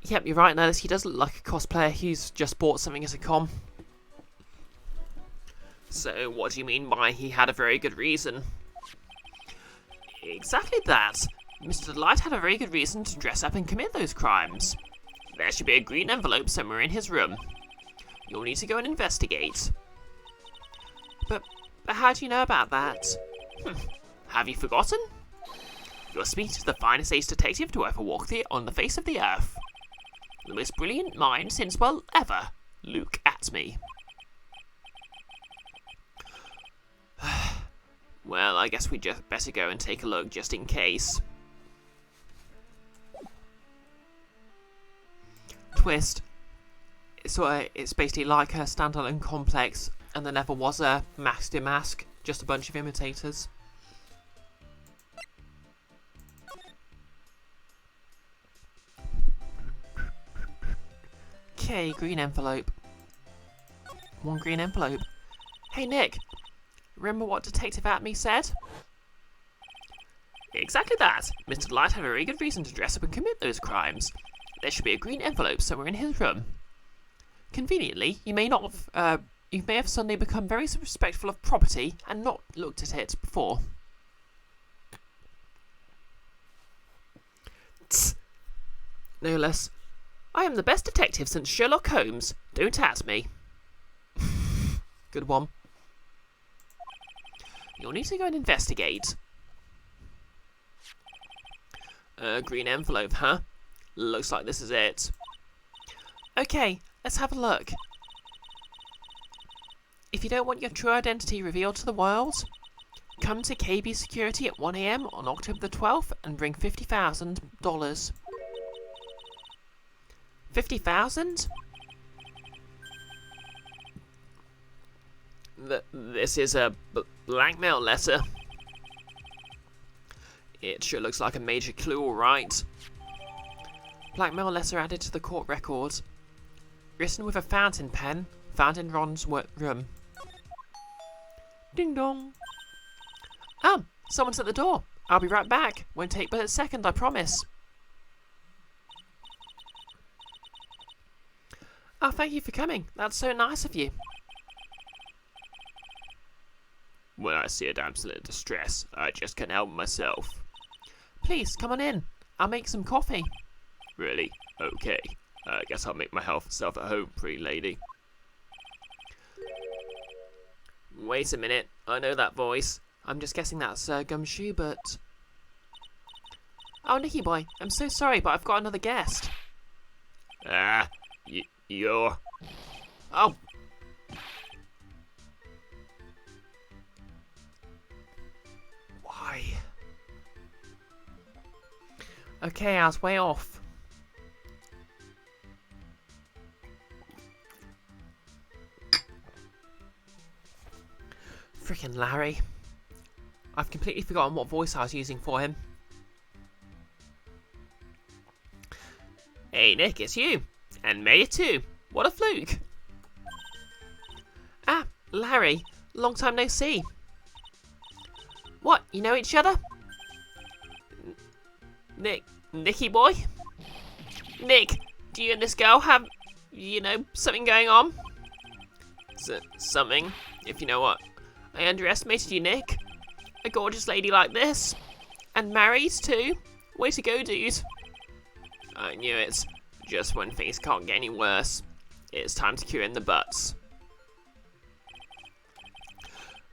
Yep, you're right, Nellis. He does look like a cosplayer who's just bought something as a com. So, what do you mean by he had a very good reason? Exactly that. Mr. Delight had a very good reason to dress up and commit those crimes. There should be a green envelope somewhere in his room. You'll need to go and investigate. But how do you know about that? Have you forgotten? You're speaking to the finest ace detective to ever walk on the face of the earth. The most brilliant mind since, well, ever. Luke Atme. Well, I guess we just better go and take a look just in case. Twist. It's basically like a standalone complex, and there never was a mask to mask, just a bunch of imitators. Okay, green envelope. One green envelope. Hey Nick, remember what Detective Atme said? Exactly that. Mr. Light had a very good reason to dress up and commit those crimes. There should be a green envelope somewhere in his room. Conveniently, you may have suddenly become very respectful of property and not looked at it before. Tss. No less. I am the best detective since Sherlock Holmes. Don't at me. Good one. You'll need to go and investigate. Green envelope, huh? Looks like this is it. Okay, let's have a look. If you don't want your true identity revealed to the world, come to KB Security at 1 AM on October the 12th and bring $50,000. 50,000? This is a blackmail letter. It sure looks like a major clue, alright. Blackmail letter added to the court records. Written with a fountain pen, found in Ron's room. Ding dong. Someone's at the door. I'll be right back. Won't take but a second, I promise. Oh, thank you for coming. That's so nice of you. When I see a damsel in distress, I just can't help myself. Please, come on in. I'll make some coffee. Really? Okay. I guess I'll make myself at home, pretty lady. Wait a minute. I know that voice. I'm just guessing that's Gumshoe, but... Oh, Nicky boy, I'm so sorry, but I've got another guest. You're... Oh. Why? Okay, I was way off. Frickin' Larry. I've completely forgotten what voice I was using for him. Hey Nick, it's you. And Maya too. What a fluke. Ah, Larry. Long time no see. What, you know each other? Nicky boy? Nick, do you and this girl have, something going on? Something, if you know what. I underestimated you, Nick. A gorgeous lady like this. And married too. Way to go, dude. I knew it. Just when things can't get any worse. It's time to cue in the Butts.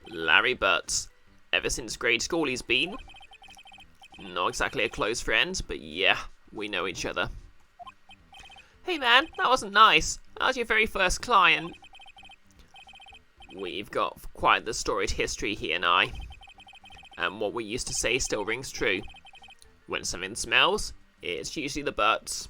Larry Butts. Ever since grade school he's been. Not exactly a close friend, but yeah, we know each other. Hey man, that wasn't nice. That was your very first client. We've got quite the storied history, he and I. And what we used to say still rings true. When something smells, it's usually the Butts.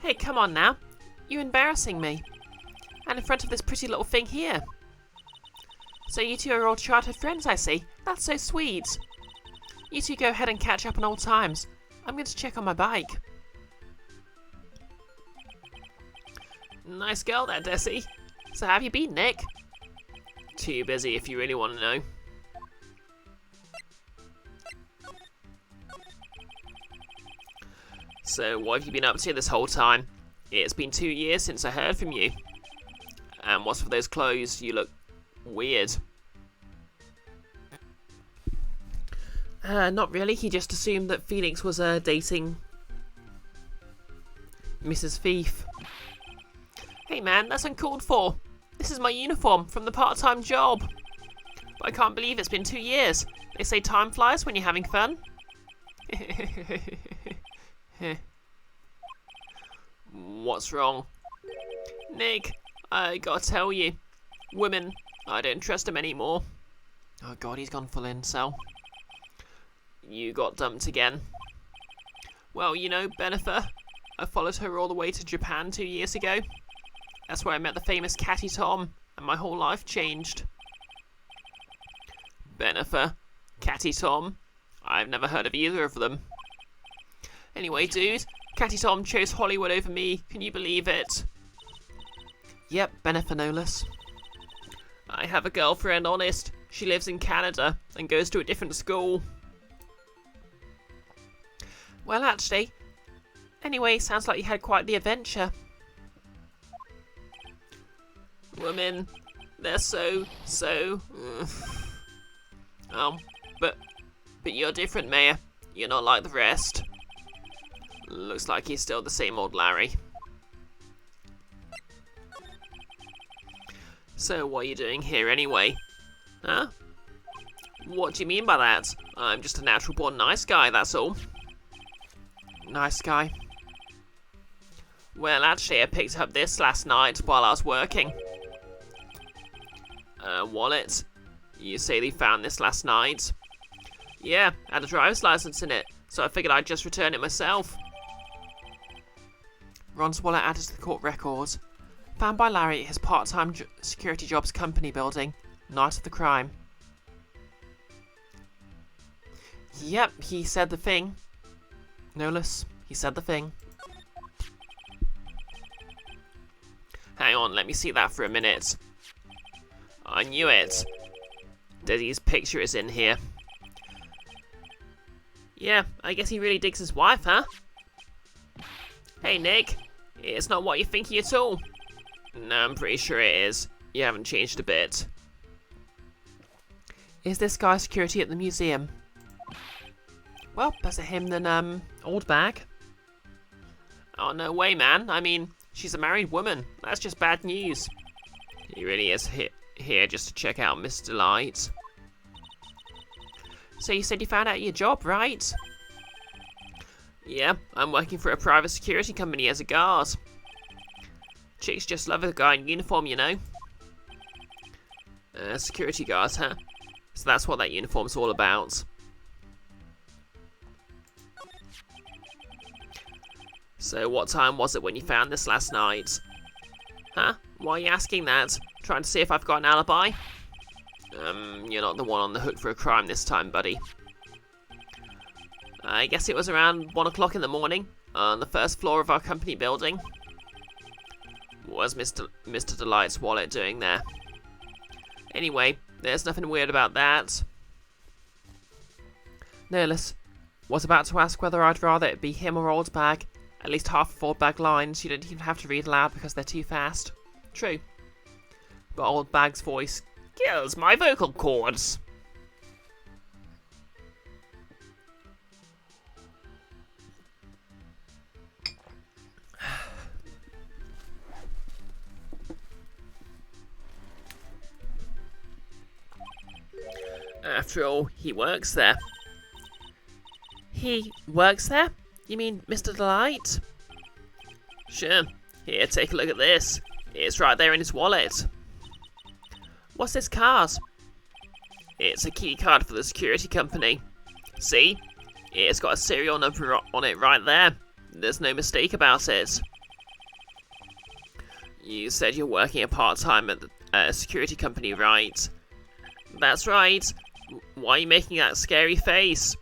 Hey, come on now. You're embarrassing me. And in front of this pretty little thing here. So you two are old childhood friends, I see. That's so sweet. You two go ahead and catch up on old times. I'm going to check on my bike. Nice girl there, Desi. So how have you been, Nick? Too busy if you really want to know. So, what have you been up to this whole time? It's been 2 years since I heard from you. And what's with those clothes? You look weird. Not really. He just assumed that Phoenix was dating Mrs. Thief. Hey man, that's uncalled for. This is my uniform from the part-time job. But I can't believe it's been 2 years. They say time flies when you're having fun. What's wrong? Nick, I gotta tell you, women, I don't trust them anymore. Oh god, he's gone full incel. You got dumped again. Well, you know, Benifer, I followed her all the way to Japan 2 years ago. That's where I met the famous Catty Tom, and my whole life changed. Benifer, Catty Tom? I've never heard of either of them. Anyway, dude, Catty Tom chose Hollywood over me. Can you believe it? Yep, Benifer no less. I have a girlfriend, honest. She lives in Canada and goes to a different school. Well, actually, anyway, sounds like you had quite the adventure. Women, they're so. But you're different, Maya. You're not like the rest. Looks like he's still the same old Larry. So what are you doing here anyway? Huh? What do you mean by that? I'm just a natural born nice guy, that's all. Nice guy? Well, actually, I picked up this last night while I was working. Wallet? You say they found this last night? Yeah, had a driver's license in it, so I figured I'd just return it myself. Ron's wallet added to the court records. Found by Larry at his part-time security jobs company building, night of the crime. Yep, he said the thing. Nolus, he said the thing. Hang on, let me see that for a minute. I knew it. Desi's picture is in here. Yeah, I guess he really digs his wife, huh? Hey, Nick. It's not what you're thinking at all. No, I'm pretty sure it is. You haven't changed a bit. Is this guy security at the museum? Well, better him than, old bag. Oh, no way, man. I mean, she's a married woman. That's just bad news. He really is here just to check out Miss Delight. So you said you found out your job, right? Yeah, I'm working for a private security company as a guard. Chicks just love a guy in uniform, you know. Security guard, huh? So that's what that uniform's all about. So what time was it when you found this last night? Huh? Why are you asking that? Trying to see if I've got an alibi? You're not the one on the hook for a crime this time, buddy. I guess it was around 1 o'clock in the morning, on the first floor of our company building. What was Mr. Delight's wallet doing there? Anyway, there's nothing weird about that. Nolus was about to ask whether I'd rather it be him or Old Bag. At least half of Old Bag lines you don't even have to read aloud because they're too fast. True. But Old Bag's voice kills my vocal cords. After all, he works there. He works there? You mean Mr. Delight? Sure. Here, take a look at this. It's right there in his wallet. What's this card? It's a key card for the security company. See? It's got a serial number on it right there. There's no mistake about it. You said you're working a part-time at the security company, right? That's right. Why are you making that scary face?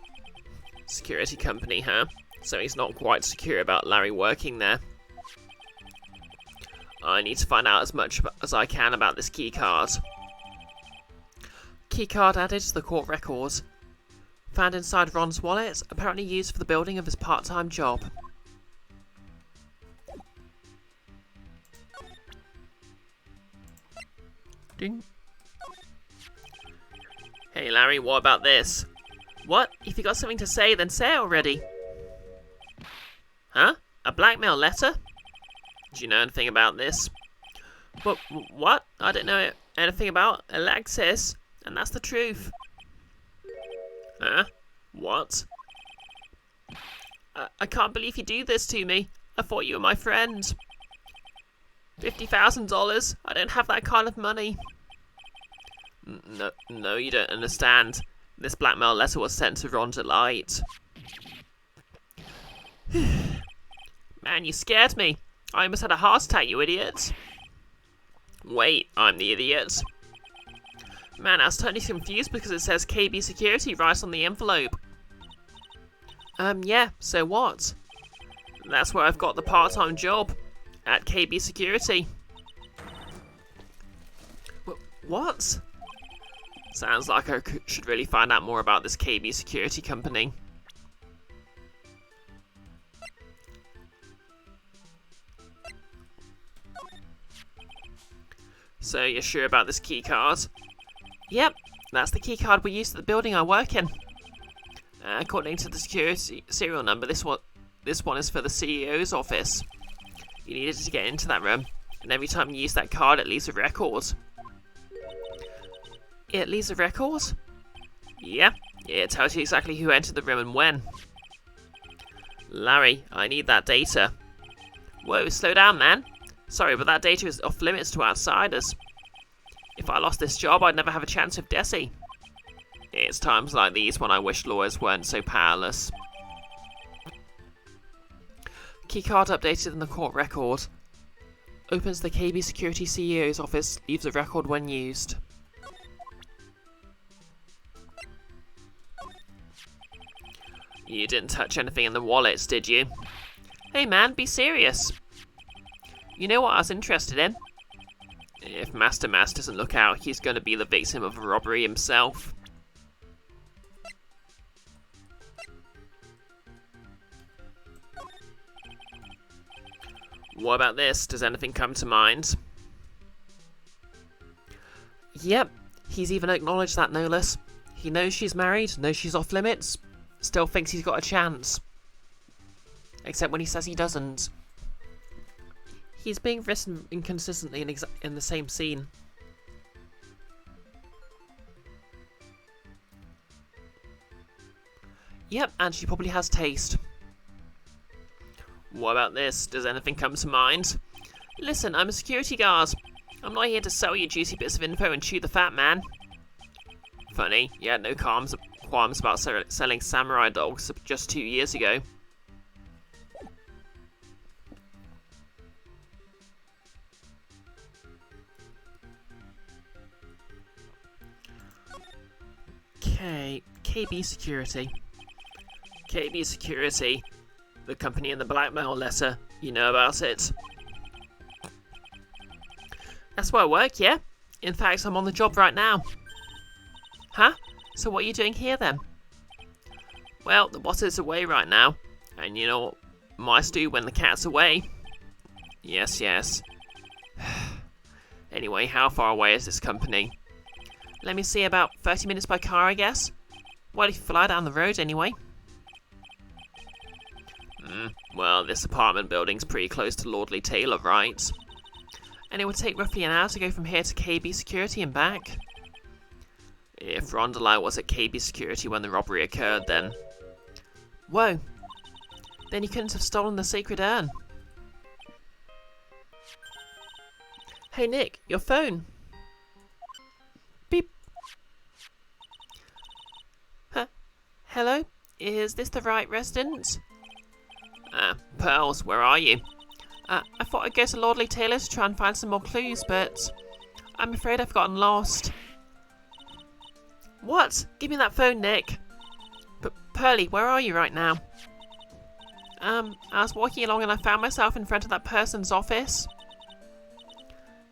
Security company, huh? So he's not quite secure about Larry working there. I need to find out as much as I can about this keycard. Keycard added to the court records. Found inside Ron's wallet, apparently used for the building of his part-time job. Ding. Hey Larry, what about this? What? If you got something to say, then say it already. Huh? A blackmail letter? Do you know anything about this? What? I don't know anything about Alexis, and that's the truth. Huh? What? I can't believe you do this to me. I thought you were my friend. $50,000? I don't have that kind of money. No, you don't understand. This blackmail letter was sent to Ron Delight. Man, you scared me. I almost had a heart attack, you idiot. Wait, I'm the idiot. Man, I was totally confused because it says KB Security right on the envelope. Yeah, so what? That's where I've got the part-time job. At KB Security. What? Sounds like I should really find out more about this KB Security company. So, you're sure about this key card? Yep, that's the key card we used at the building I work in. According to the security serial number, this one is for the CEO's office. You needed to get into that room, and every time you use that card, it leaves a record. It leaves a record? Yeah, it tells you exactly who entered the room and when. Larry, I need that data. Whoa, slow down, man. Sorry, but that data is off limits to outsiders. If I lost this job, I'd never have a chance with Desi. It's times like these when I wish lawyers weren't so powerless. Keycard updated in the court record. Opens the KB Security CEO's office, leaves a record when used. You didn't touch anything in the wallets, did you? Hey man, be serious. You know what I was interested in? If Master Mass doesn't look out, he's going to be the victim of a robbery himself. What about this? Does anything come to mind? Yep, he's even acknowledged that, no less. He knows she's married, knows she's off limits, still thinks he's got a chance. Except when he says he doesn't. He's being written inconsistently in the same scene. Yep, and she probably has taste. What about this? Does anything come to mind? Listen, I'm a security guard. I'm not here to sell you juicy bits of info and chew the fat, man. Funny, you had no qualms about selling samurai dogs just 2 years ago. KB Security. KB Security. The company in the blackmail letter. You know about it? That's where I work, yeah? In fact, I'm on the job right now. Huh? So what are you doing here then? Well, the boss is away right now. And you know what mice do when the cat's away? Yes. Anyway, how far away is this company? Let me see, about 30 minutes by car, I guess. Well, if you fly down the road anyway. Well, this apartment building's pretty close to Lordly Taylor, right? And it would take roughly an hour to go from here to KB Security and back. If Rondelai was at KB Security when the robbery occurred, then... Whoa. Then he couldn't have stolen the sacred urn. Hey Nick, your phone. Beep. Huh? Hello? Is this the right residence? Pearls, where are you? I thought I'd go to Lordly Taylor to try and find some more clues, but I'm afraid I've gotten lost. What? Give me that phone, Nick. Pearly, where are you right now? I was walking along and I found myself in front of that person's office.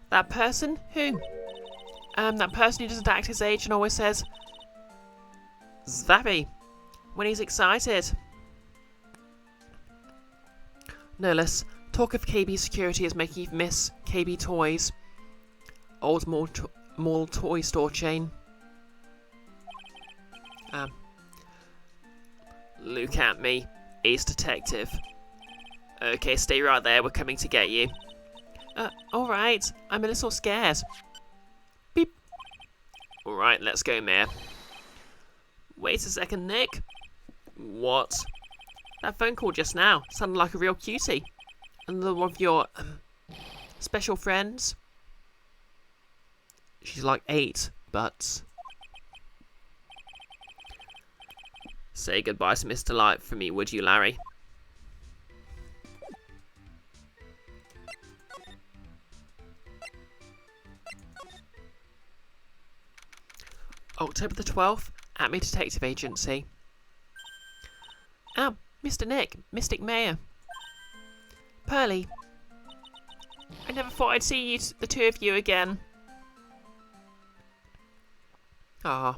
That person? Who? That person who doesn't act his age and always says Zappy when he's excited. No less. Talk of KB Security is making you miss KB Toys. Old mall toy store chain. Look at me. Ace Detective. Okay, stay right there. We're coming to get you. Alright. I'm a little scared. Beep. Alright, let's go, Mayor. Wait a second, Nick. What? That phone call just now sounded like a real cutie. Another one of your special friends. She's like 8, but... Say goodbye to Mr. Light for me, would you, Larry? October the 12th, Acme Detective Agency. Ah, Mr. Nick, Mystic Mayor. Pearly. I never thought I'd see you, the two of you again. Ah.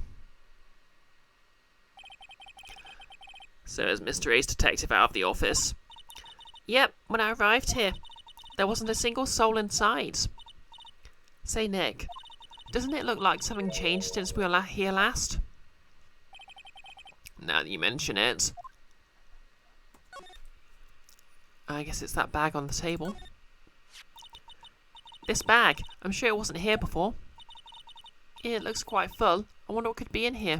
So is Mr. Ace Detective out of the office? Yep, when I arrived here, there wasn't a single soul inside. Say, Nick, doesn't it look like something changed since we were here last? Now that you mention it. I guess it's that bag on the table. This bag, I'm sure it wasn't here before. It looks quite full. I wonder what could be in here.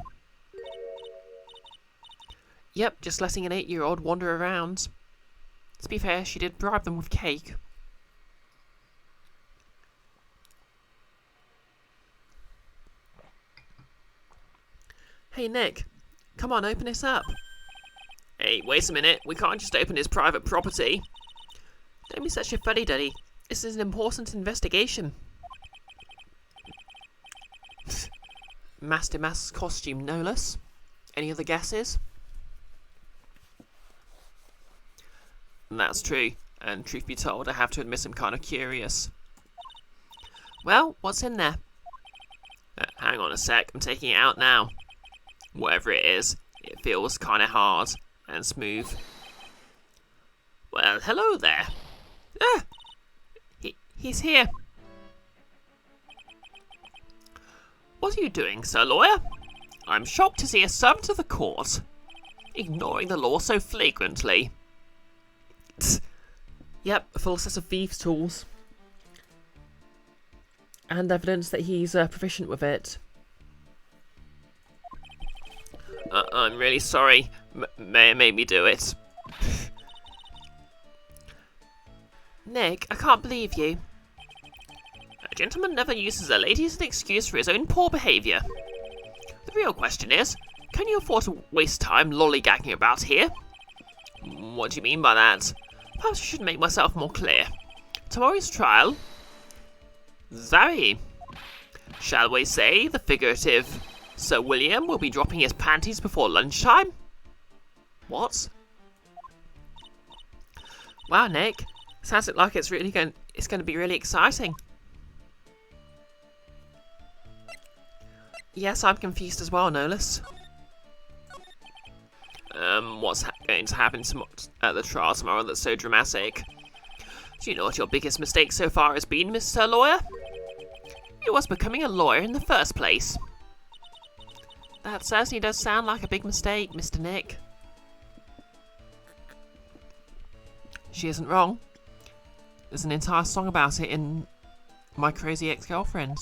Yep, just letting an 8-year-old wander around. To be fair, she did bribe them with cake. Hey Nick, come on, open this up. Hey, wait a minute. We can't just open his private property. Don't be such a fuddy-duddy. This is an important investigation. Master Mask's costume, no less. Any other guesses? That's true, and truth be told, I have to admit I'm kind of curious. Well, what's in there? Hang on a sec, I'm taking it out now. Whatever it is, it feels kind of hard and smooth. Well, hello there. Ah! He's here. What are you doing, Sir Lawyer? I'm shocked to see a servant of the court ignoring the law so flagrantly. Yep, a full set of thieves' tools. And evidence that he's proficient with it. I'm really sorry. Mayor made me do it. Nick, I can't believe you. A gentleman never uses a lady as an excuse for his own poor behaviour. The real question is, can you afford to waste time lollygagging about here? What do you mean by that? Perhaps I should make myself more clear. Tomorrow's trial... Zoe. Shall we say the figurative Sir William will be dropping his panties before lunchtime? What? Wow, Nick. Sounds like it's going to be really exciting. Yes, I'm confused as well, Nolus. What's going to happen at the trial tomorrow that's so dramatic? Do you know what your biggest mistake so far has been, Mr. Lawyer? It was becoming a lawyer in the first place. That certainly does sound like a big mistake, Mr. Nick. She isn't wrong. There's an entire song about it in My Crazy Ex-Girlfriend.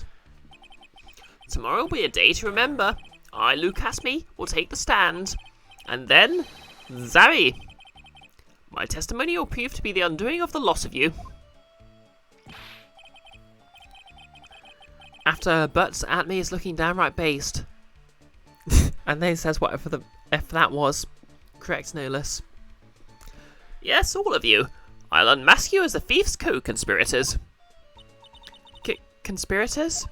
Tomorrow will be a day to remember. I, Luke Casby, will take the stand. And then, Zoe. My testimony will prove to be the undoing of the lot of you. After Butts at me is looking downright based. And then he says whatever the F that was. Correct, Nolus. Yes, all of you. I'll unmask you as the thief's co-conspirators. Conspirators?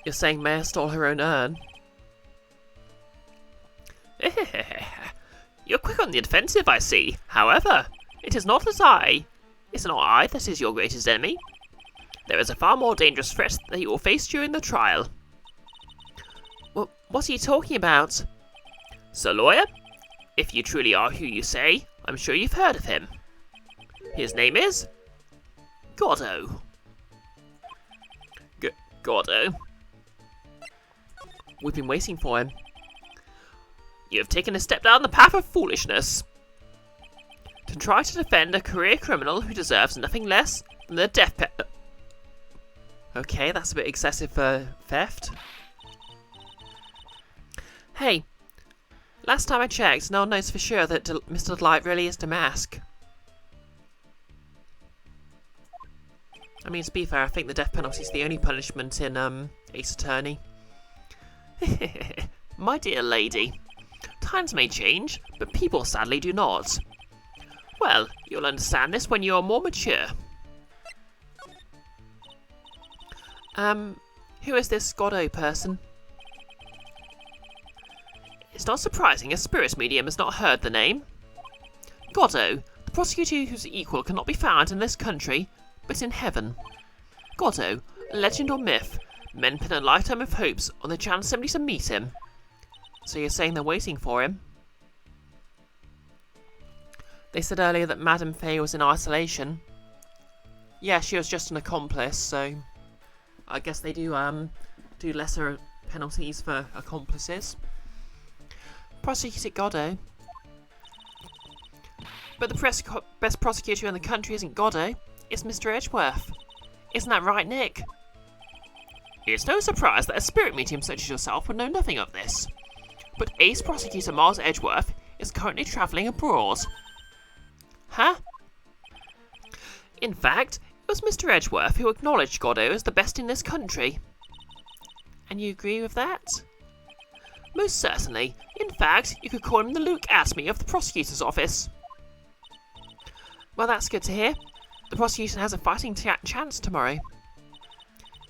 You're saying Maya stole her own urn? You're quick on the defensive, I see. However, it's not I that is your greatest enemy. There is a far more dangerous threat that you will face during the trial. Well, what are you talking about? Sir Lawyer, if you truly are who you say, I'm sure you've heard of him. His name is... Gordo. Gordo? We've been waiting for him. You have taken a step down the path of foolishness. To try to defend a career criminal who deserves nothing less than the death penalty. Okay, that's a bit excessive for theft. Hey, Last time I checked, no one knows for sure that Mr. Delight really is Damask. I mean, to be fair, I think the death penalty is the only punishment in Ace Attorney. My dear lady, times may change, but people sadly do not. Well, you'll understand this when you are more mature. Who is this Godot person? It's not surprising a spirit medium has not heard the name. Godot, the prosecutor whose equal cannot be found in this country, but in heaven. Godot, legend or myth, men pin a lifetime of hopes on the chance simply to meet him. So you're saying they're waiting for him? They said earlier that Madame Faye was in isolation. Yeah, she was just an accomplice, so I guess they do lesser penalties for accomplices. Prosecuted Godot. But the best prosecutor in the country isn't Godot, it's Mr. Edgeworth. Isn't that right, Nick? It's no surprise that a spirit medium such as yourself would know nothing of this. But Ace Prosecutor Miles Edgeworth is currently travelling abroad. Huh? In fact, it was Mr. Edgeworth who acknowledged Godot as the best in this country. And you agree with that? Most certainly. In fact, you could call him the Luke Asme of the prosecutor's office. Well, that's good to hear. The prosecution has a fighting chance tomorrow.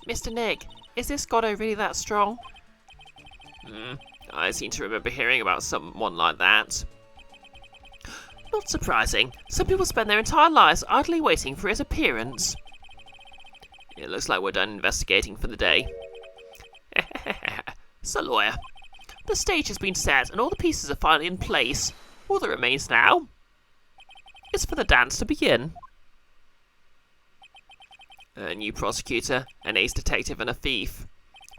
Mr. Nick, is this Godot really that strong? I seem to remember hearing about someone like that. Not surprising. Some people spend their entire lives idly waiting for his appearance. It looks like we're done investigating for the day. So, lawyer, the stage has been set and all the pieces are finally in place. All that remains now is for the dance to begin. A new prosecutor, an ace detective and a thief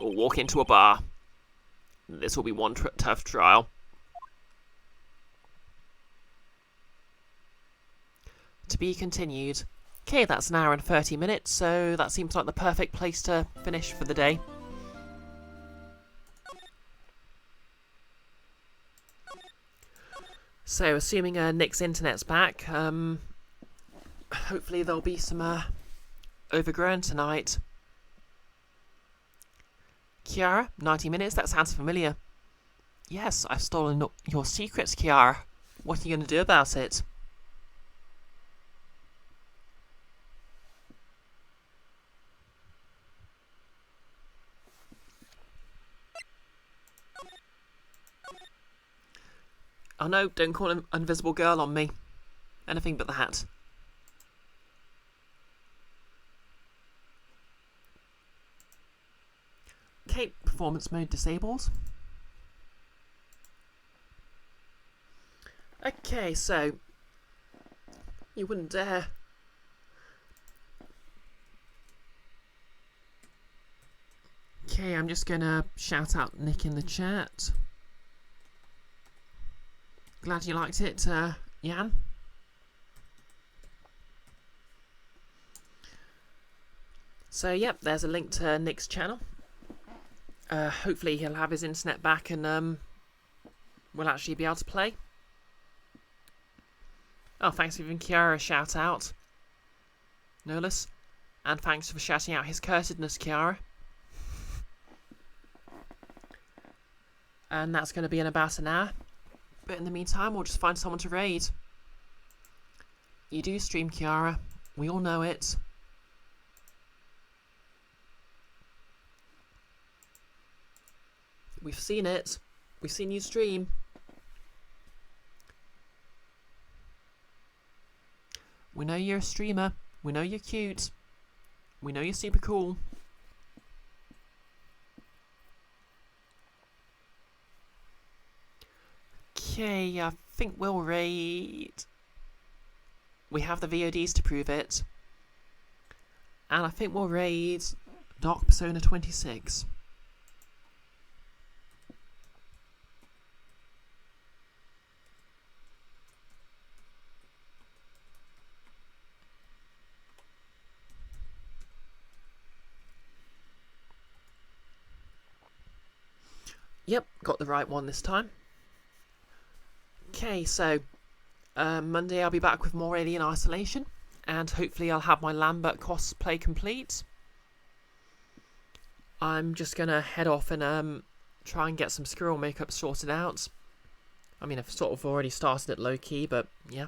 will walk into a bar. This will be one tough trial. To be continued. Okay, that's an hour and 30 minutes, so that seems like the perfect place to finish for the day. So, assuming Nick's internet's back, hopefully there'll be some overgrown tonight. Kiara, 90 minutes, that sounds familiar. Yes, I've stolen your secrets, Kiara. What are you going to do about it? Oh no, don't call an invisible girl on me. Anything but the hat. Okay, performance mode disabled. Okay, so you wouldn't dare. Okay, I'm just gonna shout out Nick in the chat. Glad you liked it, Jan. So, yep, there's a link to Nick's channel. Hopefully he'll have his internet back and we'll actually be able to play. Oh, thanks for giving Kiara a shout out, Nolas. And thanks for shouting out his cursedness, Kiara. And that's going to be in about an hour. But in the meantime, we'll just find someone to raid. You do stream, Kiara. We all know it. We've seen it. We've seen you stream. We know you're a streamer. We know you're cute. We know you're super cool. Okay, I think we'll raid. We have the VODs to prove it. And I think we'll raid Dark Persona 26. Yep, got the right one this time. Okay, so Monday I'll be back with more Alien Isolation, and hopefully I'll have my Lambert cosplay complete. I'm just gonna head off and try and get some squirrel makeup sorted out. I mean, I've sort of already started it low-key, but yeah.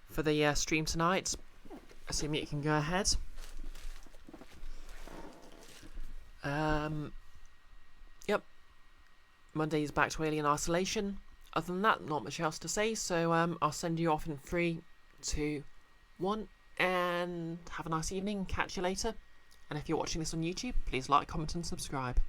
For the stream tonight, assuming it can go ahead. Yep. Monday's back to Alien Isolation. Other than that, not much else to say, so I'll send you off in 3, 2, 1, and have a nice evening. Catch you later. And if you're watching this on YouTube, please like, comment, and subscribe.